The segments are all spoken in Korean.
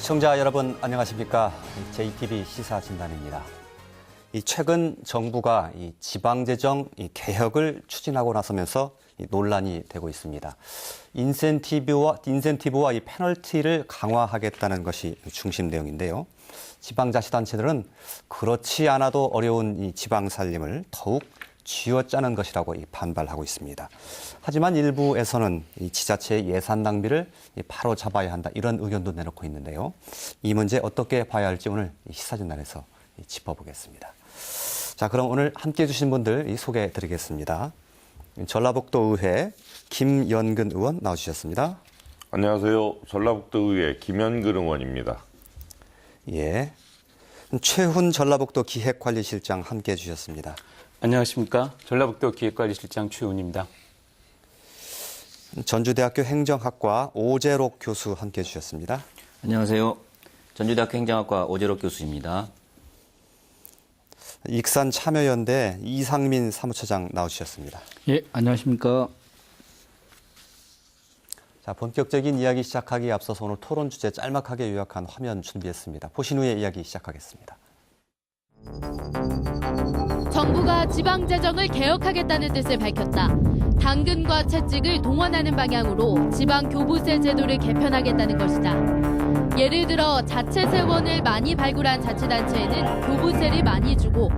시청자 여러분 안녕하십니까? JTB 시사진단입니다. 최근 정부가 지방재정 개혁을 추진하고 나서면서 논란이 되고 있습니다. 인센티브와 페널티를 강화하겠다는 것이 중심 내용인데요. 지방자치단체들은 그렇지 않아도 어려운 지방 살림을 더욱 쥐어짜는 것이라고 반발하고 있습니다. 하지만 일부에서는 지자체의 예산 낭비를 바로 잡아야 한다 이런 의견도 내놓고 있는데요. 이 문제 어떻게 봐야 할지 오늘 시사진단에서 짚어보겠습니다. 자, 그럼 오늘 함께해 주신 분들 소개해드리겠습니다. 전라북도의회 김연근 의원 나와주셨습니다. 안녕하세요. 전라북도의회 김연근 의원입니다. 예, 최훈 전라북도 기획관리실장 함께해 주셨습니다. 안녕하십니까. 전라북도 기획관리실장 최훈입니다. 전주대학교 행정학과 오재록 교수 함께해 주셨습니다. 안녕하세요. 전주대학교 행정학과 오재록 교수입니다. 익산 참여연대 이상민 사무처장 나오셨습니다. 예, 안녕하십니까. 자, 본격적인 이야기 시작하기에 앞서서 오늘 토론 주제 짤막하게 요약한 화면 준비했습니다. 보신 후에 이야기 시작하겠습니다. 정부가 지방재정을 개혁하겠다는 뜻을 밝혔다. 당근과 채찍을 동원하는 방향으로 지방교부세 제도를 개편하겠다는 것이다. 예를 들어 자체 세원을 많이 발굴한 자치단체에는 교부세를 많이 주고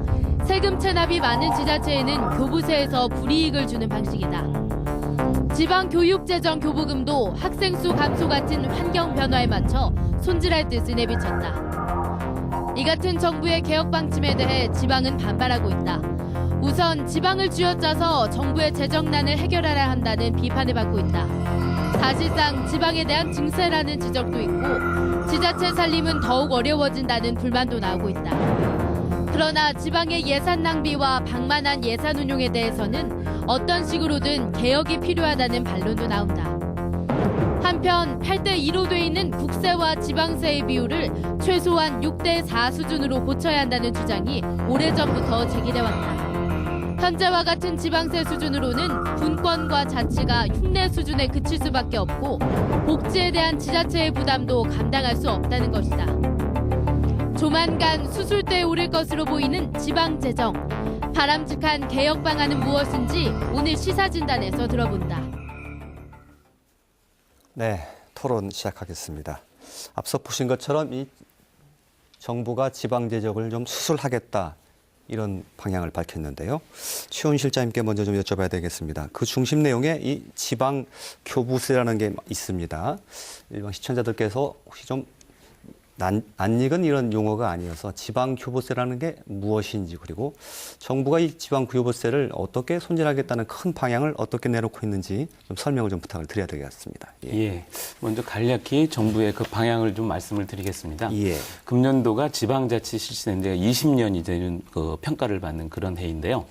세금 체납이 많은 지자체에는 교부세에서 불이익을 주는 방식이다. 지방교육재정 교부금도 학생 수 감소 같은 환경 변화에 맞춰 손질할 뜻을 내비쳤다. 이 같은 정부의 개혁 방침에 대해 지방은 반발하고 있다. 우선 지방을 쥐어짜서 정부의 재정난을 해결하려 한다는 비판을 받고 있다. 사실상 지방에 대한 증세라는 지적도 있고 지자체 살림은 더욱 어려워진다는 불만도 나오고 있다. 그러나 지방의 예산 낭비와 방만한 예산 운용에 대해서는 어떤 식으로든 개혁이 필요하다는 반론도 나온다. 한편 8대2로 돼 있는 국세와 지방세의 비율을 최소한 6대4 수준으로 고쳐야 한다는 주장이 오래전부터 제기돼왔다. 현재와 같은 지방세 수준으로는 분권과 자치가 흉내 수준에 그칠 수밖에 없고 복지에 대한 지자체의 부담도 감당할 수 없다는 것이다. 조만간 수술대에 오를 것으로 보이는 지방재정. 바람직한 개혁 방안은 무엇인지 오늘 시사진단에서 들어본다. 네, 토론 시작하겠습니다. 앞서 보신 것처럼 이 정부가 지방재정을 좀 수술하겠다 이런 방향을 밝혔는데요. 최훈 실장님께 먼저 좀 여쭤봐야 되겠습니다. 그 중심 내용에 이 지방교부세라는 게 있습니다. 일반 시청자들께서 혹시 좀 낯익은 이런 용어가 아니어서 지방교부세라는 게 무엇인지 그리고 정부가 이 지방교부세를 어떻게 손질하겠다는 큰 방향을 어떻게 내놓고 있는지 좀 설명을 좀 부탁을 드려야 되겠습니다. 예. 먼저 간략히 정부의 그 방향을 좀 말씀을 드리겠습니다. 예. 금년도가 지방자치 실시된 지가 20년이 되는 그 평가를 받는 그런 해인데요.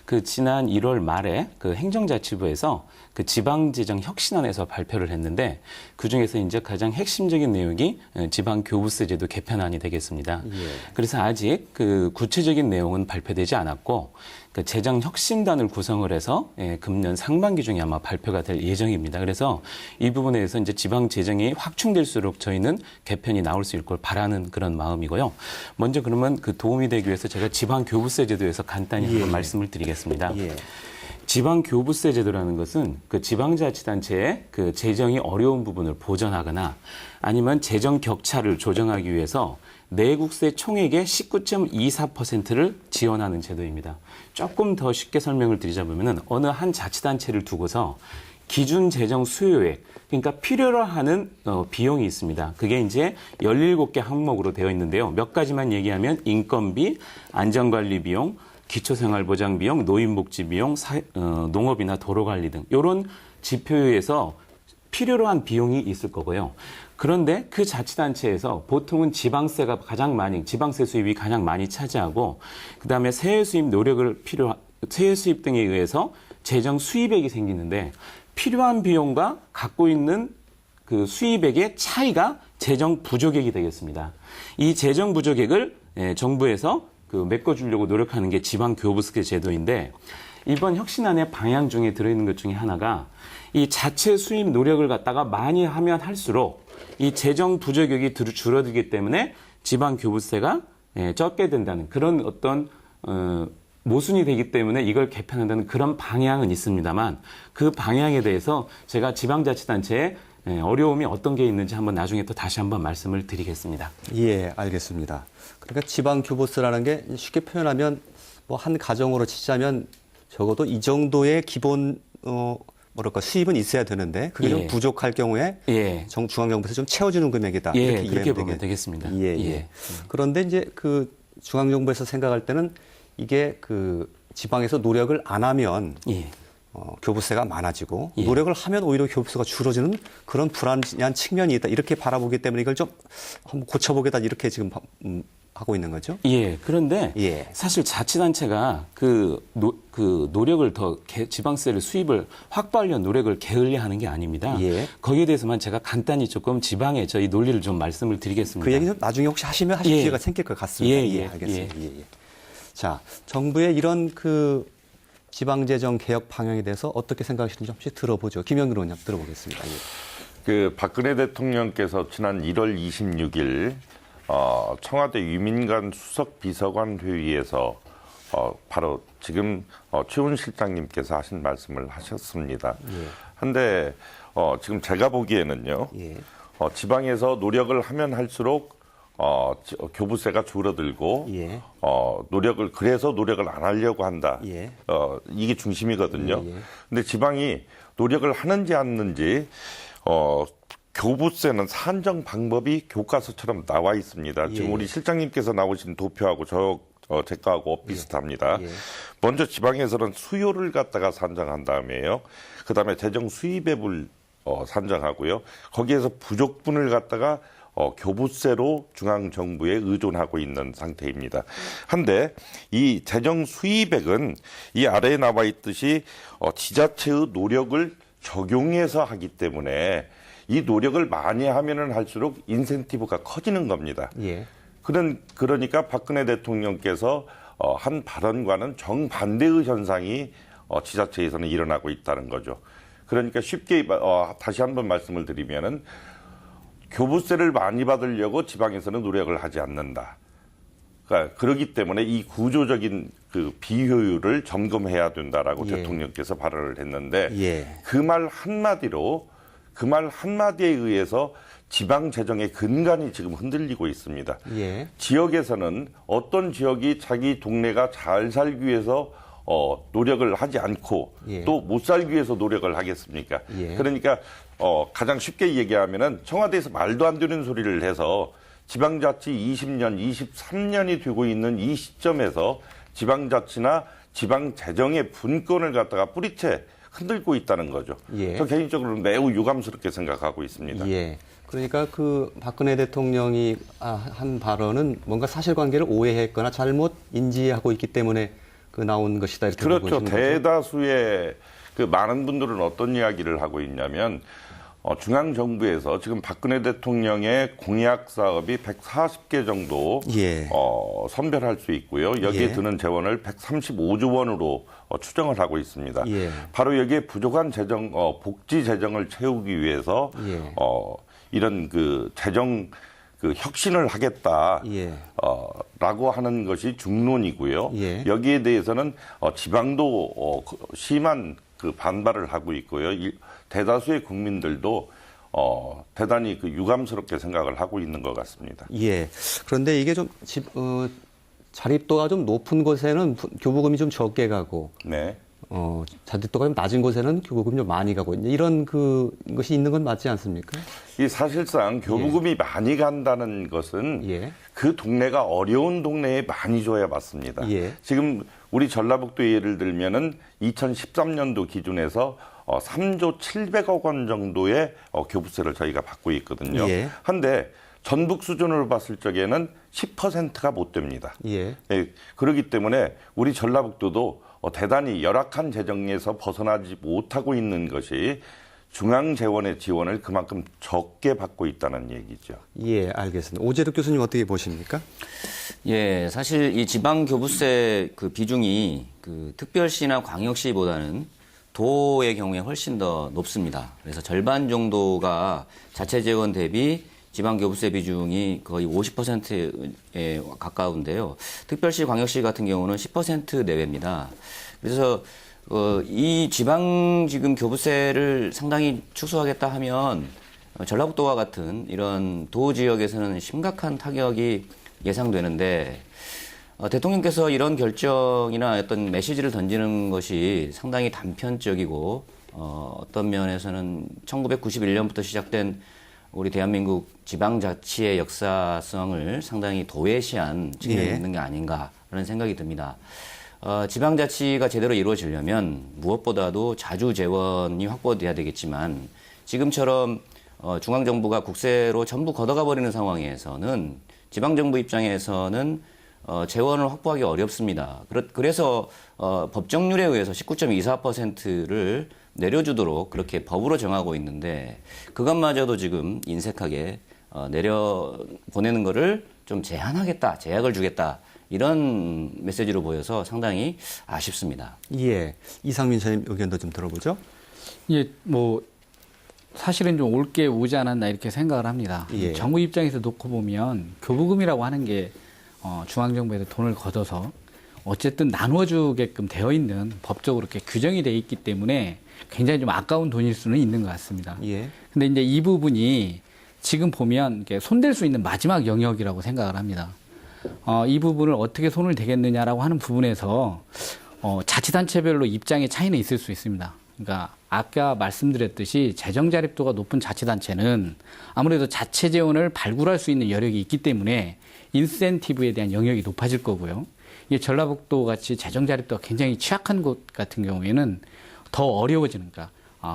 그 지난 1월 말에 그 행정자치부에서 그 지방재정 혁신안에서 발표를 했는데 그중에서 이제 가장 핵심적인 내용이 지방교부세 제도 개편안이 되겠습니다. 예. 그래서 아직 그 구체적인 내용은 발표되지 않았고 그 재정혁신단을 구성을 해서 금년 상반기 중에 아마 발표가 될 예정입니다. 그래서 이 부분에 대해서 이제 지방 재정이 확충될수록 저희는 개편이 나올 수 있을 걸 바라는 그런 마음이고요. 먼저 그러면 그 도움이 되기 위해서 제가 지방교부세 제도에서 간단히 한번 말씀을 드리겠습니다. 예. 지방교부세 제도라는 것은 그 지방자치단체의 그 재정이 어려운 부분을 보전하거나 아니면 재정 격차를 조정하기 위해서 내국세 총액의 19.24%를 지원하는 제도입니다. 조금 더 쉽게 설명을 드리자면은 어느 한 자치단체를 두고서 기준 재정 수요액, 그러니까 필요로 하는 비용이 있습니다. 그게 이제 17개 항목으로 되어 있는데요. 몇 가지만 얘기하면 인건비, 안전관리 비용, 기초생활보장 비용, 노인복지 비용, 농업이나 도로관리 등 이런 지표에서 필요로 한 비용이 있을 거고요. 그런데 그 자치단체에서 보통은 지방세가 가장 많이, 지방세 수입이 가장 많이 차지하고 그다음에 세액 수입 세액 수입 등에 의해서 재정 수입액이 생기는데 필요한 비용과 갖고 있는 그 수입액의 차이가 재정 부족액이 되겠습니다. 이 재정 부족액을 정부에서 그 메꿔주려고 노력하는 게 지방교부세 제도인데 이번 혁신안의 방향 중에 들어있는 것 중에 하나가 이 자체 수입 노력을 갖다가 많이 하면 할수록 이 재정 부족액이 줄어들기 때문에 지방 교부세가 적게 된다는 그런 어떤 모순이 되기 때문에 이걸 개편한다는 그런 방향은 있습니다만 그 방향에 대해서 제가 지방자치단체의 어려움이 어떤 게 있는지 한번 나중에 또 다시 한번 말씀을 드리겠습니다. 예, 알겠습니다. 그러니까 지방 교부세라는 게 쉽게 표현하면 뭐 한 가정으로 치자면 적어도 이 정도의 기본 뭐랄까 수입은 있어야 되는데 그게 좀 부족할 경우에 중앙정부에서 좀 채워주는 금액이다. 이렇게 그렇게 보면 되겠습니다. 예. 그런데 이제 그 중앙정부에서 생각할 때는 이게 그 지방에서 노력을 안 하면 교부세가 많아지고 노력을 하면 오히려 교부세가 줄어지는 그런 불안한 측면이 있다. 이렇게 바라보기 때문에 이걸 좀 한번 고쳐보겠다 이렇게 지금 하고 있는 거죠. 그런데 사실 자치단체가 그 노력을 더 지방세를 수입을 확보하려는 노력을 게을리하는 게 아닙니다. 거기에 대해서만 제가 간단히 조금 지방의 저희 논리를 좀 말씀을 드리겠습니다. 그 얘기는 나중에 혹시 하시면 하실 기회가 생길 것 같습니다. 알겠습니다. 자, 정부의 이런 그 지방재정 개혁 방향에 대해서 어떻게 생각하시는지 혹시 들어보죠. 김영근 의원님 들어보겠습니다. 그 박근혜 대통령께서 지난 1월 26일 청와대 유민관 수석 비서관 회의에서 바로 지금 최훈 실장님께서 하신 말씀을 하셨습니다. 그런데 지금 제가 보기에는요. 지방에서 노력을 하면 할수록 교부세가 줄어들고 그래서 노력을 안 하려고 한다. 이게 중심이거든요. 근데 지방이 노력을 하는지 않는지 교부세는 산정 방법이 교과서처럼 나와 있습니다. 지금 우리 실장님께서 나오신 도표하고 제 거하고 비슷합니다. 먼저 지방에서는 수요를 갖다가 산정한 다음에요. 그다음에 재정 수입액을 산정하고요. 거기에서 부족분을 갖다가 교부세로 중앙정부에 의존하고 있는 상태입니다. 한데 이 재정 수입액은 이 아래에 나와 있듯이 지자체의 노력을 적용해서 하기 때문에 이 노력을 많이 하면은 할수록 인센티브가 커지는 겁니다. 그러니까 박근혜 대통령께서 한 발언과는 정반대의 현상이 지자체에서는 일어나고 있다는 거죠. 그러니까 쉽게 다시 한번 말씀을 드리면은 교부세를 많이 받으려고 지방에서는 노력을 하지 않는다. 그러니까 그렇기 때문에 이 구조적인 그 비효율을 점검해야 된다라고 대통령께서 발언을 했는데 그 말 한마디에 의해서 지방 재정의 근간이 지금 흔들리고 있습니다. 지역에서는 어떤 지역이 자기 동네가 잘 살기 위해서 노력을 하지 않고 또 못 살기 위해서 노력을 하겠습니까? 그러니까 가장 쉽게 얘기하면은 청와대에서 말도 안 되는 소리를 해서 지방자치 20년, 23년이 되고 있는 이 시점에서 지방자치나 지방재정의 분권을 갖다가 뿌리채 흔들고 있다는 거죠. 저 개인적으로는 매우 유감스럽게 생각하고 있습니다. 그러니까 그 박근혜 대통령이 한 발언은 뭔가 사실관계를 오해했거나 잘못 인지하고 있기 때문에 그 나온 것이다 이렇게 보고 그렇죠. 계시는 거죠? 대다수의 그 많은 분들은 어떤 이야기를 하고 있냐면 중앙정부에서 지금 박근혜 대통령의 공약 사업이 140개 정도 선별할 수 있고요. 여기에 드는 재원을 135조 원으로 추정을 하고 있습니다. 바로 여기에 부족한 재정, 복지 재정을 채우기 위해서 이런 그 재정 그 혁신을 하겠다. 라고 하는 것이 중론이고요. 여기에 대해서는 지방도 심한 그 반발을 하고 있고요. 대다수의 국민들도 대단히 그 유감스럽게 생각을 하고 있는 것 같습니다. 그런데 이게 좀 자립도가 좀 높은 곳에는 교부금이 좀 적게 가고, 자립도가 좀 낮은 곳에는 교부금이 좀 많이 가고 이런 것이 있는 건 맞지 않습니까? 이 사실상 교부금이 많이 간다는 것은 그 동네가 어려운 동네에 많이 줘야 맞습니다. 지금 우리 전라북도 예를 들면은 2013년도 기준에서 3조 700억 원 정도의 교부세를 저희가 받고 있거든요. 한데 전북 수준으로 봤을 적에는 10%가 못 됩니다. 그렇기 때문에 우리 전라북도도 대단히 열악한 재정에서 벗어나지 못하고 있는 것이 중앙 재원의 지원을 그만큼 적게 받고 있다는 얘기죠. 알겠습니다. 오재득 교수님 어떻게 보십니까? 사실 이 지방 교부세 그 비중이 그 특별시나 광역시보다는 도의 경우에 훨씬 더 높습니다. 그래서 절반 정도가 자체 재원 대비 지방교부세 비중이 거의 50%에 가까운데요. 특별시, 광역시 같은 경우는 10% 내외입니다. 그래서 이 지방 지금 교부세를 상당히 축소하겠다 하면 전라북도와 같은 이런 도 지역에서는 심각한 타격이 예상되는데 대통령께서 이런 결정이나 어떤 메시지를 던지는 것이 상당히 단편적이고 어떤 면에서는 1991년부터 시작된 우리 대한민국 지방자치의 역사성을 상당히 도외시한 측면이 예. 있는 게 아닌가라는 생각이 듭니다. 지방자치가 제대로 이루어지려면 무엇보다도 자주 재원이 확보돼야 되겠지만 지금처럼 중앙정부가 국세로 전부 걷어가 버리는 상황에서는 지방정부 입장에서는 재원을 확보하기 어렵습니다. 그래서 법정률에 의해서 19.24%를 내려주도록 그렇게 법으로 정하고 있는데 그것마저도 지금 인색하게 내려보내는 거를 좀 제한하겠다, 제약을 주겠다 이런 메시지로 보여서 상당히 아쉽습니다. 예, 이상민 선생님 의견도 좀 들어보죠. 예, 뭐 사실은 좀 옳게 오지 않았나 이렇게 생각을 합니다. 예. 정부 입장에서 놓고 보면 교부금이라고 하는 게 중앙정부에서 돈을 걷어서 어쨌든 나눠주게끔 되어 있는 법적으로 이렇게 규정이 되어 있기 때문에 굉장히 좀 아까운 돈일 수는 있는 것 같습니다. 예. 근데 이제 이 부분이 지금 보면 이렇게 손댈 수 있는 마지막 영역이라고 생각을 합니다. 이 부분을 어떻게 손을 대겠느냐라고 하는 부분에서 자치단체별로 입장의 차이는 있을 수 있습니다. 그러니까 아까 말씀드렸듯이 재정 자립도가 높은 자치단체는 아무래도 자체 재원을 발굴할 수 있는 여력이 있기 때문에 인센티브에 대한 영역이 높아질 거고요. 이 전라북도 같이 재정 자립도가 굉장히 취약한 곳 같은 경우에는 더 어려워지는 거니까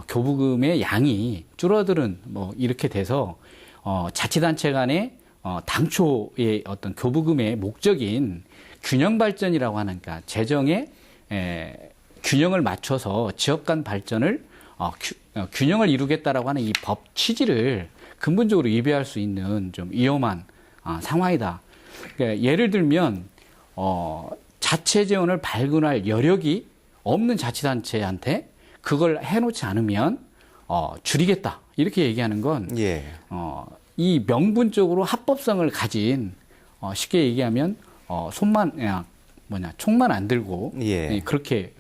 교부금의 양이 줄어드는 뭐 이렇게 돼서 자치단체 간의 당초의 어떤 교부금의 목적인 균형 발전이라고 하는 그러니까 재정의 균형을 맞춰서 지역 간 발전을 균형을 이루겠다라고 하는 이 법 취지를 근본적으로 위배할 수 있는 좀 위험한 상황이다. 그러니까 예를 들면 자체 재원을 발굴할 여력이 없는 자치단체한테 그걸 해놓지 않으면 줄이겠다 이렇게 얘기하는 건 예. 이 명분적으로 합법성을 가진 쉽게 얘기하면 총만 안 들고 예. 그렇게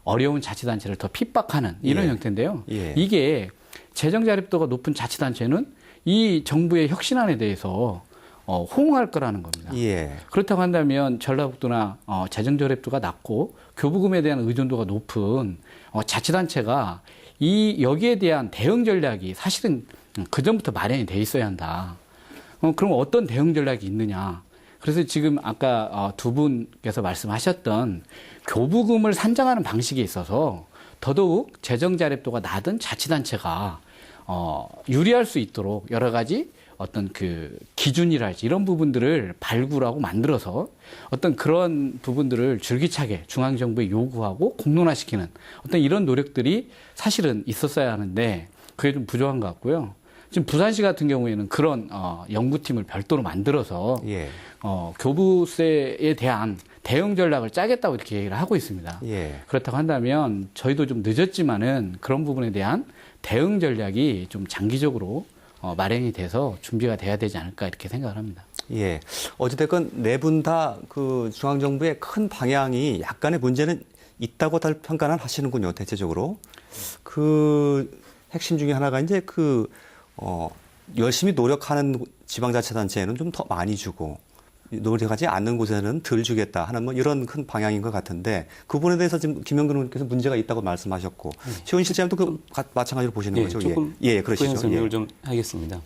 어려운 자치단체를 더 핍박하는 이런 예. 형태인데요. 예. 이게 재정 자립도가 높은 자치단체는 이 정부의 혁신안에 대해서 호응할 거라는 겁니다. 예. 그렇다고 한다면 전라북도나 재정 자립도가 낮고 교부금에 대한 의존도가 높은 자치단체가 여기에 대한 대응 전략이 사실은 그 전부터 마련이 돼 있어야 한다. 그럼 어떤 대응 전략이 있느냐? 그래서 지금 아까 두 분께서 말씀하셨던 교부금을 산정하는 방식에 있어서 더더욱 재정 자립도가 낮은 자치단체가 유리할 수 있도록 여러 가지 어떤 그 기준이랄지 이런 부분들을 발굴하고 만들어서 어떤 그런 부분들을 줄기차게 중앙정부에 요구하고 공론화시키는 어떤 이런 노력들이 사실은 있었어야 하는데 그게 좀 부족한 것 같고요. 지금 부산시 같은 경우에는 그런 연구팀을 별도로 만들어서 예. 교부세에 대한 대응 전략을 짜겠다고 이렇게 얘기를 하고 있습니다. 예. 그렇다고 한다면 저희도 좀 늦었지만은 그런 부분에 대한 대응 전략이 좀 장기적으로 마련이 돼서 준비가 돼야 되지 않을까 이렇게 생각을 합니다. 예. 어찌됐건 네 분 다 그 중앙정부의 큰 방향이 약간의 문제는 있다고 다 평가는 하시는군요, 대체적으로. 그 핵심 중에 하나가 이제 열심히 노력하는 지방자치단체에는 좀 더 많이 주고 노력하지 않는 곳에는 덜 주겠다 하는 뭐 이런 큰 방향인 것 같은데 그 부분에 대해서 지금 김영근 의원께서 문제가 있다고 말씀하셨고 최훈 실장님도 마찬가지로 보시는 거죠? 조금 예, 그러시죠. 설명을 좀 하겠습니다.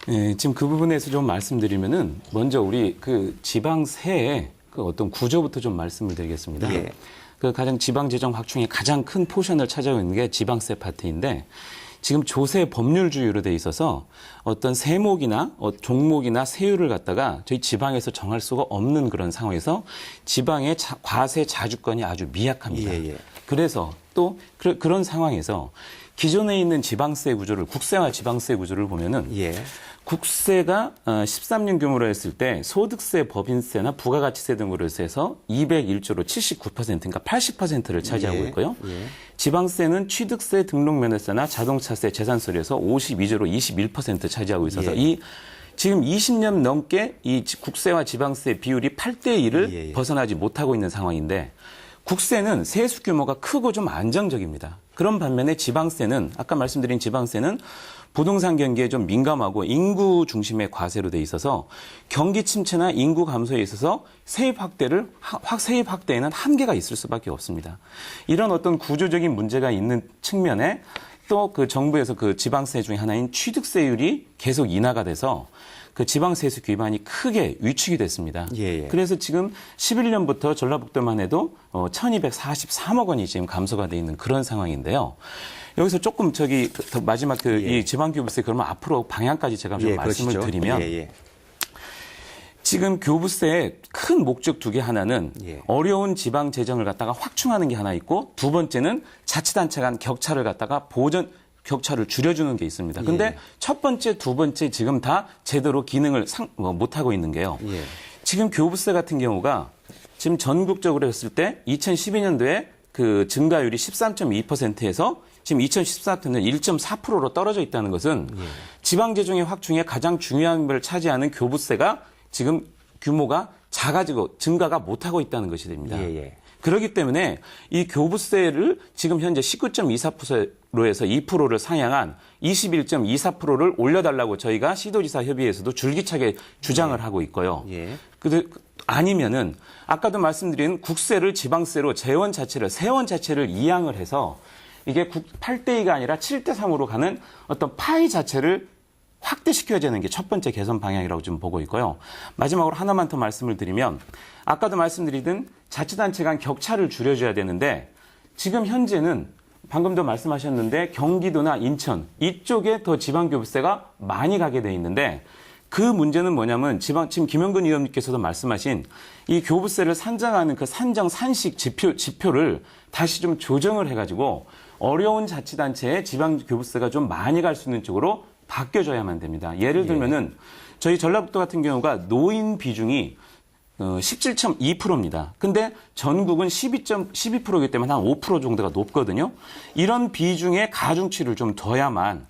예, 지금 그 부분에서 좀 말씀드리면은 먼저 우리 그 지방세의 그 어떤 구조부터 좀 말씀을 드리겠습니다. 예. 그 가장 지방재정 확충의 가장 큰 포션을 차지하고 있는 게 지방세 파트인데 지금 조세 법률주의로 돼 있어서 어떤 세목이나 종목이나 세율을 갖다가 저희 지방에서 정할 수가 없는 그런 상황에서 지방의 과세 자주권이 아주 미약합니다. 예, 예. 그래서 또 그런 상황에서 기존에 있는 지방세 구조를 국세와 지방세 구조를 보면은 예. 국세가 13년 규모로 했을 때 소득세, 법인세나 부가가치세 등으로 해서 201조로 79% 그러니까 80%를 차지하고 예. 있고요. 예. 지방세는 취득세, 등록면허세나 자동차세, 재산세에서 52조로 21% 차지하고 있어서 예. 지금 20년 넘게 이 국세와 지방세 비율이 8대 1을 예. 벗어나지 못하고 있는 상황인데 국세는 세수 규모가 크고 좀 안정적입니다. 그런 반면에 지방세는 아까 말씀드린 지방세는 부동산 경기에 좀 민감하고 인구 중심의 과세로 돼 있어서 경기 침체나 인구 감소에 있어서 세입 확대에는 한계가 있을 수밖에 없습니다. 이런 어떤 구조적인 문제가 있는 측면에 또 그 정부에서 그 지방세 중에 하나인 취득세율이 계속 인하가 돼서 그 지방세수 기반이 크게 위축이 됐습니다. 예, 예. 그래서 지금 11년부터 전라북도만 해도 1,243억 원이 지금 감소가 돼 있는 그런 상황인데요. 여기서 조금 더 마지막 이 지방교부세 그러면 앞으로 방향까지 제가 좀 예, 말씀을 그러시죠. 드리면 예, 예. 지금 교부세의 큰 목적 두 개 하나는 예. 어려운 지방 재정을 갖다가 확충하는 게 하나 있고 두 번째는 자치단체 간 격차를 갖다가 격차를 줄여주는 게 있습니다. 근데 예. 첫 번째, 두 번째 지금 다 제대로 기능을 못하고 있는 게요. 예. 지금 교부세 같은 경우가 지금 전국적으로 했을 때 2012년도에 그 증가율이 13.2%에서 지금 2014년도는 1.4%로 떨어져 있다는 것은 지방재정의 확충에 가장 중요한 걸 차지하는 교부세가 지금 규모가 작아지고 증가가 못하고 있다는 것이 됩니다. 예, 예. 그렇기 때문에 이 교부세를 지금 현재 19.24%로 해서 2%를 상향한 21.24%를 올려달라고 저희가 시도지사 협의회에서도 줄기차게 주장을 하고 있고요. 예. 아니면은 아까도 말씀드린 국세를 지방세로 세원 자체를 이양을 해서 이게 8대 2가 아니라 7대 3으로 가는 어떤 파이 자체를 확대시켜야 되는 게 첫 번째 개선 방향이라고 좀 보고 있고요. 마지막으로 하나만 더 말씀을 드리면 아까도 말씀드리던 자치단체 간 격차를 줄여줘야 되는데 지금 현재는 방금도 말씀하셨는데 경기도나 인천 이쪽에 더 지방교부세가 많이 가게 돼 있는데 그 문제는 뭐냐면 지금 김영근 의원님께서도 말씀하신 이 교부세를 산정하는 그 산식 지표를 다시 좀 조정을 해가지고 어려운 자치단체에 지방교부세가 좀 많이 갈 수 있는 쪽으로 바뀌어줘야만 됩니다. 예를 들면은 저희 전라북도 같은 경우가 노인 비중이 17.2%입니다. 근데 전국은 12%이기 때문에 한 5% 정도가 높거든요. 이런 비중의 가중치를 좀 둬야만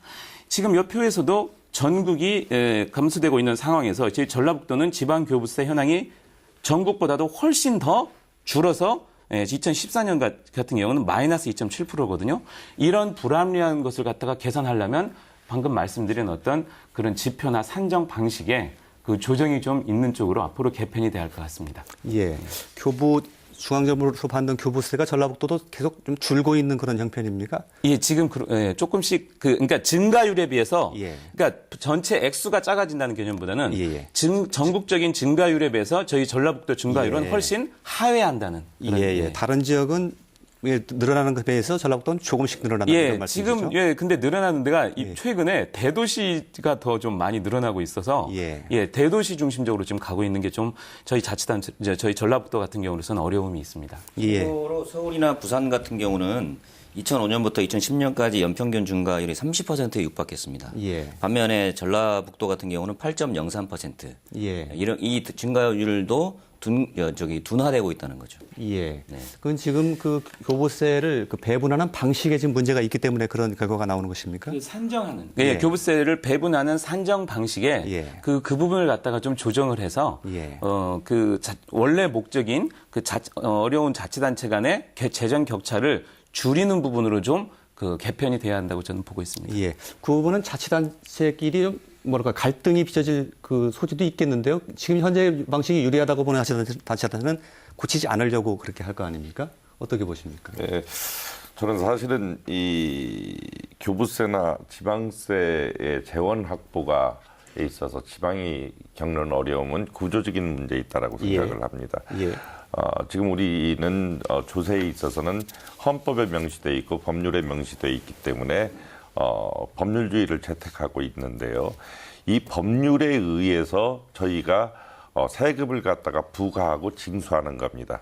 지금 여 표에서도 전국이 감소되고 있는 상황에서 저희 전라북도는 지방교부세 현황이 전국보다도 훨씬 더 줄어서 2014년 같은 경우는 마이너스 2.7%거든요. 이런 불합리한 것을 갖다가 개선하려면 방금 말씀드린 어떤 그런 지표나 산정 방식에 그 조정이 좀 있는 쪽으로 앞으로 개편이 돼야 할 것 같습니다. 예. 중앙정부로 받는 교부세가 전라북도도 계속 좀 줄고 있는 그런 형편입니까? 예, 지금 조금씩 그러니까 증가율에 비해서 예. 그러니까 전체 액수가 작아진다는 개념보다는 예. 전국적인 증가율에 비해서 저희 전라북도 증가율은 예. 훨씬 하회한다는 그런, 예. 다른 지역은 늘어나는 것에 비해서 전라북도는 조금씩 늘어나는 그런 말씀이시죠? 지금 근데 늘어나는 데가 최근에 대도시가 더 좀 많이 늘어나고 있어서 대도시 중심적으로 지금 가고 있는 게 좀 저희 자치단체 저희 전라북도 같은 경우로서는 어려움이 있습니다. 예. 서울이나 부산 같은 경우는 2005년부터 2010년까지 연평균 증가율이 30%에 육박했습니다. 예. 반면에 전라북도 같은 경우는 8.03%. 예. 이 증가율도 둔화되고 있다는 거죠. 예. 네. 그건 지금 그 교부세를 그 배분하는 방식에 지금 문제가 있기 때문에 그런 결과가 나오는 것입니까? 그 산정하는 예. 교부세를 배분하는 산정 방식에 예. 그 부분을 갖다가 좀 조정을 해서 예. 원래 목적인 어려운 자치단체 간의 재정 격차를 줄이는 부분으로 좀 그 개편이 돼야 한다고 저는 보고 있습니다. 예. 그 부분은 자치단체끼리 좀 갈등이 빚어질 그 소지도 있겠는데요. 지금 현재 방식이 유리하다고 보는 자치단체는 고치지 않으려고 그렇게 할 거 아닙니까? 어떻게 보십니까? 네, 저는 사실은 이 교부세나 지방세의 재원 확보가 있어서 지방이 겪는 어려움은 구조적인 문제에 있다라고 생각을 합니다. 예. 지금 우리는 조세에 있어서는 헌법에 명시되어 있고 법률에 명시되어 있기 때문에 법률주의를 채택하고 있는데요. 이 법률에 의해서 저희가 세금을 갖다가 부과하고 징수하는 겁니다.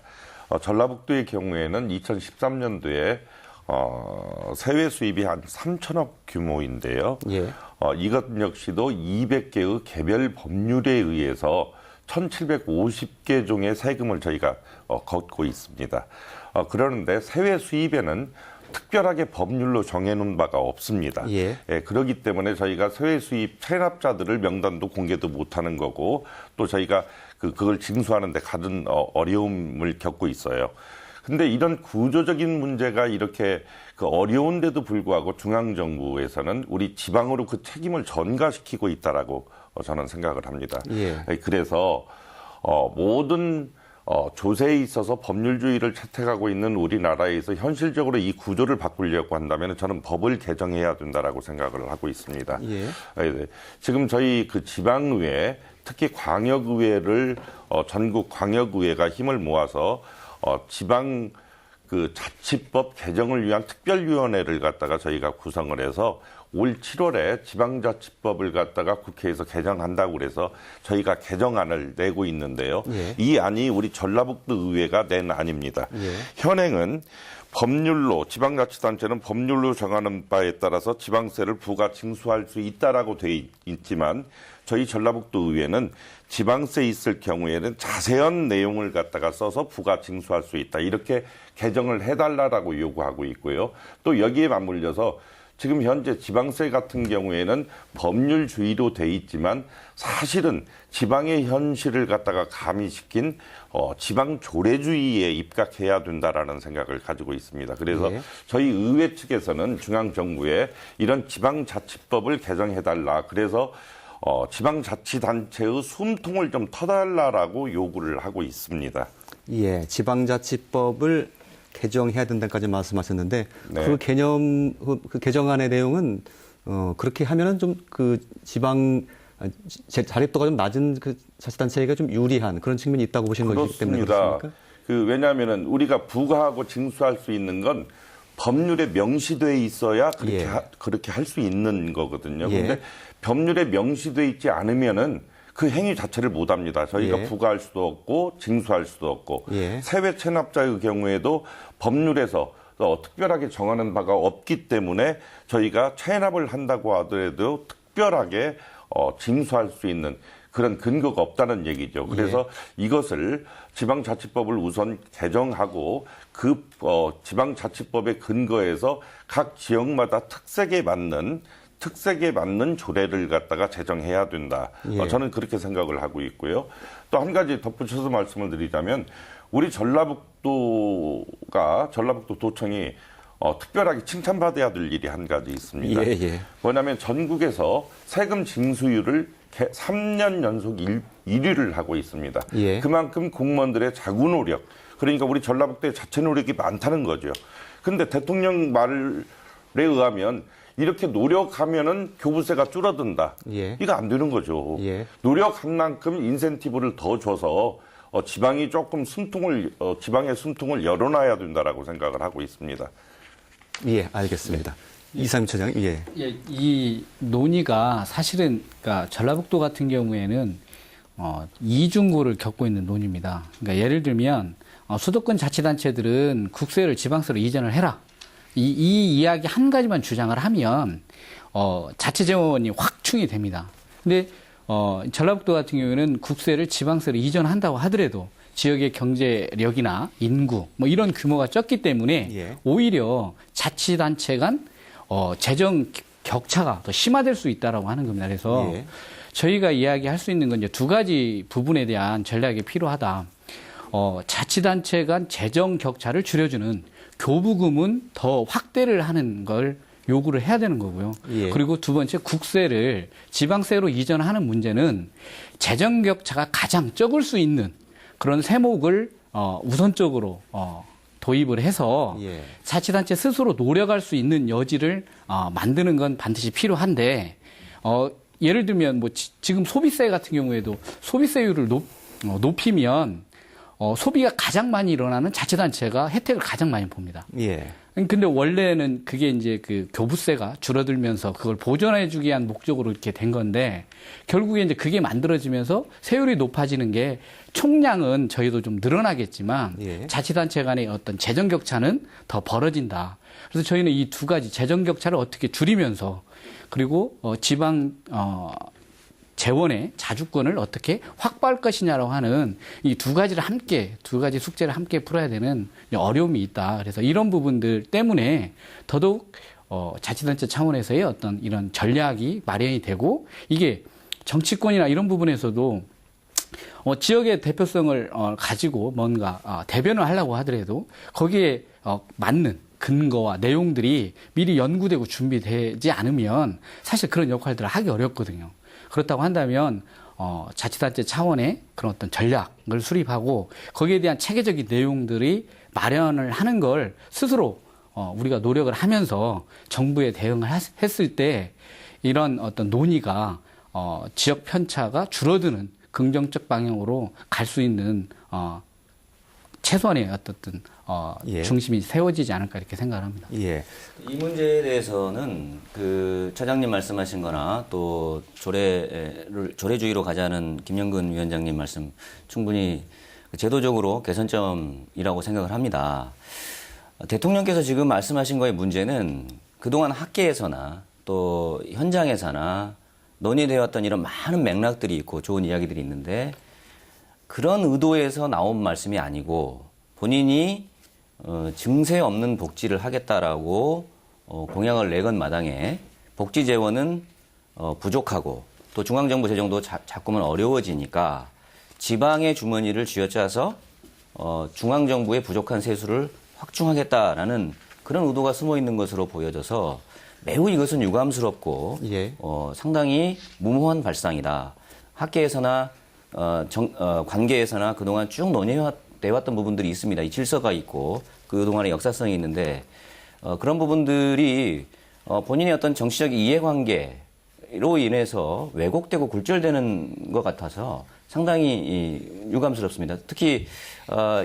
전라북도의 경우에는 2013년도에 세외 수입이 한 3천억 규모인데요. 예. 이것 역시도 200개의 개별 법률에 의해서 1,750개 종의 세금을 저희가 걷고 있습니다. 그러는데 세외 수입에는 특별하게 법률로 정해놓은 바가 없습니다. 예. 그렇기 때문에 저희가 세외 수입 체납자들을 명단도 공개도 못하는 거고 또 저희가 그걸 징수하는 데 가진 어려움을 겪고 있어요. 근데 이런 구조적인 문제가 이렇게 어려운데도 불구하고 중앙정부에서는 우리 지방으로 그 책임을 전가시키고 있다라고 저는 생각을 합니다. 예. 그래서 모든 조세에 있어서 법률주의를 채택하고 있는 우리나라에서 현실적으로 이 구조를 바꾸려고 한다면 저는 법을 개정해야 된다라고 생각을 하고 있습니다. 예. 지금 저희 그 지방의회, 특히 광역의회를 전국 광역의회가 힘을 모아서 지방 그 자치법 개정을 위한 특별위원회를 갖다가 저희가 구성을 해서 올 7월에 지방자치법을 갖다가 국회에서 개정한다고 그래서 저희가 개정안을 내고 있는데요. 예. 이 안이 우리 전라북도 의회가 낸 안입니다. 예. 현행은 법률로 지방자치단체는 법률로 정하는 바에 따라서 지방세를 부과 징수할 수 있다라고 돼 있지만 저희 전라북도 의회는 지방세 있을 경우에는 자세한 내용을 갖다가 써서 부과 징수할 수 있다. 이렇게 개정을 해달라고 요구하고 있고요. 또 여기에 맞물려서 지금 현재 지방세 같은 경우에는 법률주의로 돼 있지만 사실은 지방의 현실을 갖다가 가미시킨 지방 조례주의에 입각해야 된다라는 생각을 가지고 있습니다. 그래서 예. 저희 의회 측에서는 중앙정부에 이런 지방자치법을 개정해달라. 그래서 지방자치단체의 숨통을 좀 터달라라고 요구를 하고 있습니다. 예, 지방자치법을 개정해야 된다까지 말씀하셨는데 네. 그 개념 그 개정안의 내용은 그렇게 하면은 좀 그 지방 자립도가 좀 낮은 그 자치단체가 좀 유리한 그런 측면이 있다고 보시는 거기 때문에 그렇습니다. 그렇습니까? 왜냐하면은 우리가 부과하고 징수할 수 있는 건 법률에 명시돼 있어야 그렇게 예. 그렇게 할 수 있는 거거든요. 예. 그런데 법률에 명시돼 있지 않으면은 그 행위 자체를 못 합니다. 저희가 예. 부과할 수도 없고 징수할 수도 없고 예. 세외 체납자의 경우에도 법률에서 특별하게 정하는 바가 없기 때문에 저희가 체납을 한다고 하더라도 특별하게 징수할 수 있는 그런 근거가 없다는 얘기죠. 그래서 이것을 지방자치법을 우선 개정하고 그 지방자치법의 근거에서 각 지역마다 특색에 맞는 조례를 갖다가 제정해야 된다. 예. 저는 그렇게 생각을 하고 있고요. 또 한 가지 덧붙여서 말씀을 드리자면 우리 전라북도 도청이 특별하게 칭찬받아야 될 일이 한 가지 있습니다. 예, 예. 뭐냐면 전국에서 세금 징수율을 3년 연속 1위를 하고 있습니다. 예. 그만큼 공무원들의 자구 노력, 그러니까 우리 전라북도의 자체 노력이 많다는 거죠. 근데 대통령 말에 의하면 이렇게 노력하면은 교부세가 줄어든다. 예. 이거 안 되는 거죠. 예. 노력한 만큼 인센티브를 더 줘서 지방이 조금 지방의 숨통을 열어놔야 된다라고 생각을 하고 있습니다. 예, 알겠습니다. 이상임 처장님, 예. 예, 이 논의가 사실은 그러니까 전라북도 같은 경우에는 이중고를 겪고 있는 논의입니다. 그러니까 예를 들면 수도권 자치단체들은 국세를 지방세로 이전을 해라. 이 이야기 한 가지만 주장을 하면 자체 재원이 확충이 됩니다. 근데 전라북도 같은 경우에는 국세를 지방세로 이전한다고 하더라도 지역의 경제력이나 인구 뭐 이런 규모가 적기 때문에 예. 오히려 자치단체 간 재정 격차가 더 심화될 수 있다라고 하는 겁니다. 그래서 예. 저희가 이야기할 수 있는 건 이제 두 가지 부분에 대한 전략이 필요하다. 자치단체 간 재정 격차를 줄여주는 교부금은 더 확대를 하는 걸 요구를 해야 되는 거고요. 예. 그리고 두 번째 국세를 지방세로 이전하는 문제는 재정 격차가 가장 적을 수 있는 그런 세목을 우선적으로 도입을 해서 예. 자치단체 스스로 노력할 수 있는 여지를 만드는 건 반드시 필요한데 예를 들면 뭐 지금 소비세 같은 경우에도 소비세율을 높이면 소비가 가장 많이 일어나는 자치단체가 혜택을 가장 많이 봅니다. 예. 근데 원래는 그게 이제 그 교부세가 줄어들면서 그걸 보전해주기 위한 목적으로 이렇게 된 건데 결국에 이제 그게 만들어지면서 세율이 높아지는 게 총량은 저희도 좀 늘어나겠지만 예. 자치단체 간의 어떤 재정 격차는 더 벌어진다. 그래서 저희는 이 두 가지 재정 격차를 어떻게 줄이면서 그리고 지방 재원의 자주권을 어떻게 확보할 것이냐라고 하는 이 두 가지 숙제를 함께 풀어야 되는 어려움이 있다. 그래서 이런 부분들 때문에 더더욱 자치단체 차원에서의 어떤 이런 전략이 마련이 되고 이게 정치권이나 이런 부분에서도 지역의 대표성을 가지고 뭔가 대변을 하려고 하더라도 거기에 맞는 근거와 내용들이 미리 연구되고 준비되지 않으면 사실 그런 역할들을 하기 어렵거든요. 그렇다고 한다면 자치단체 차원의 그런 어떤 전략을 수립하고 거기에 대한 체계적인 내용들이 마련을 하는 걸 스스로 우리가 노력을 하면서 정부에 대응을 했을 때 이런 어떤 논의가 지역 편차가 줄어드는 긍정적 방향으로 갈 수 있는 최소한의 어떤 예. 중심이 세워지지 않을까 이렇게 생각을 합니다. 예. 이 문제에 대해서는 그 차장님 말씀하신 거나 또 조례주의로 가자는 김영근 위원장님 말씀 충분히 제도적으로 개선점이라고 생각을 합니다. 대통령께서 지금 말씀하신 거의 문제는 그동안 학계에서나 또 현장에서나 논의되어 왔던 이런 많은 맥락들이 있고 좋은 이야기들이 있는데 그런 의도에서 나온 말씀이 아니고 본인이 증세 없는 복지를 하겠다라고 공약을 내건 마당에 복지 재원은 부족하고 또 중앙정부 재정도 자꾸만 어려워지니까 지방의 주머니를 쥐어짜서 중앙정부의 부족한 세수를 확충하겠다라는 그런 의도가 숨어 있는 것으로 보여져서 매우 이것은 유감스럽고 예. 상당히 무모한 발상이다. 학계에서나 관계에서나 그동안 쭉 논의되었던 부분들이 있습니다. 이 질서가 있고 그동안의 역사성이 있는데 그런 부분들이 본인의 어떤 정치적 이해관계로 인해서 왜곡되고 굴절되는 것 같아서 상당히 유감스럽습니다. 특히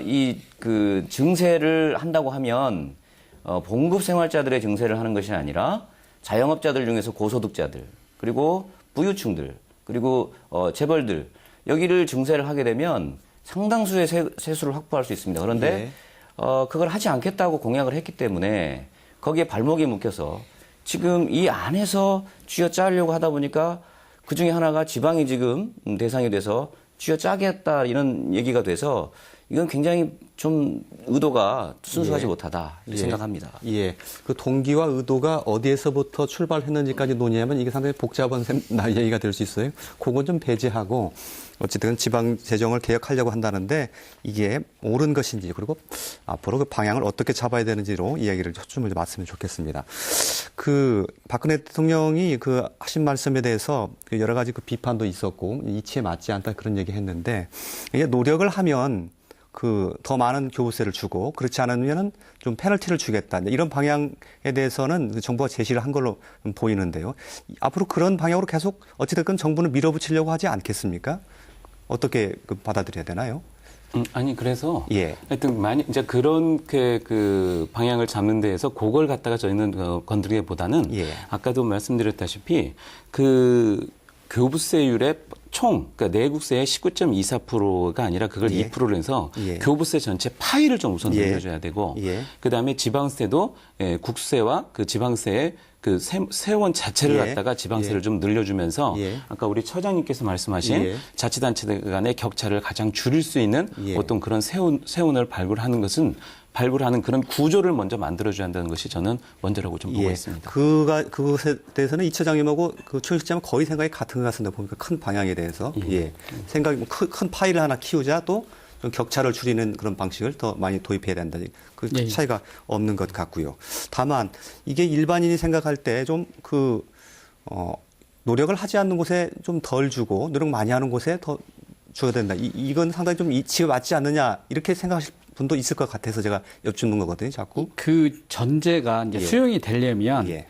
이 그 증세를 한다고 하면 봉급 생활자들의 증세를 하는 것이 아니라 자영업자들 중에서 고소득자들 그리고 부유층들 그리고 재벌들 여기를 증세를 하게 되면 상당수의 세수를 확보할 수 있습니다. 그런데 예. 그걸 하지 않겠다고 공약을 했기 때문에 거기에 발목이 묶여서 지금 이 안에서 쥐어짜려고 하다 보니까 그중에 하나가 지방이 지금 대상이 돼서 쥐어짜겠다 이런 얘기가 돼서 이건 굉장히 좀 의도가 순수하지 예. 못하다 이렇게 생각합니다. 예. 그 동기와 의도가 어디에서부터 출발했는지까지 논의하면 이게 상당히 복잡한 얘기가 될 수 있어요. 그건 좀 배제하고 어쨌든 지방 재정을 개혁하려고 한다는데 이게 옳은 것인지 그리고 앞으로 그 방향을 어떻게 잡아야 되는지로 이야기를 초점을 맞으면 좋겠습니다. 그 박근혜 대통령이 그 하신 말씀에 대해서 그 여러 가지 그 비판도 있었고 이치에 맞지 않다 그런 얘기 했는데 이게 노력을 하면 그 더 많은 교부세를 주고 그렇지 않으면은 좀 페널티를 주겠다 이런 방향에 대해서는 정부가 제시를 한 걸로 보이는데요. 앞으로 그런 방향으로 계속 어찌됐건 정부는 밀어붙이려고 하지 않겠습니까? 어떻게 받아들여야 되나요? 아니 그래서 예. 하여튼 많이 이제 그렇게 그 방향을 잡는 데에서 그걸 갖다가 저희는 건드리기보다는 예. 아까도 말씀드렸다시피 그 교부세율의 그러니까 내국세의 19.24%가 아니라 그걸 예. 2%로 해서 예. 교부세 전체 파이를 좀 우선 예. 늘려줘야 되고 예. 그다음에 지방세도 국세와 그 지방세의 그 세원 자체를 예. 갖다가 지방세를 예. 좀 늘려주면서 예. 아까 우리 처장님께서 말씀하신 예. 자치단체 간의 격차를 가장 줄일 수 있는 예. 어떤 그런 세운을 발굴하는 그런 구조를 먼저 만들어줘야 한다는 것이 저는 먼저라고 좀 보고 있습니다. 그것에 대해서는 이 처장님하고 그 최 실장은 거의 생각이 같은 것 같습니다. 보니까 큰 방향에 대해서. 예. 생각이 큰 파일을 하나 키우자 또 좀 격차를 줄이는 그런 방식을 더 많이 도입해야 된다. 그 예. 차이가 없는 것 같고요. 다만 이게 일반인이 생각할 때 좀 노력을 하지 않는 곳에 좀 덜 주고 노력 많이 하는 곳에 더 줘야 된다. 이건 상당히 좀 이치가 맞지 않느냐 이렇게 생각하실 분도 있을 것 같아서 제가 여쭙는 거거든요. 자꾸. 그 전제가 이제 예. 수용이 되려면 예.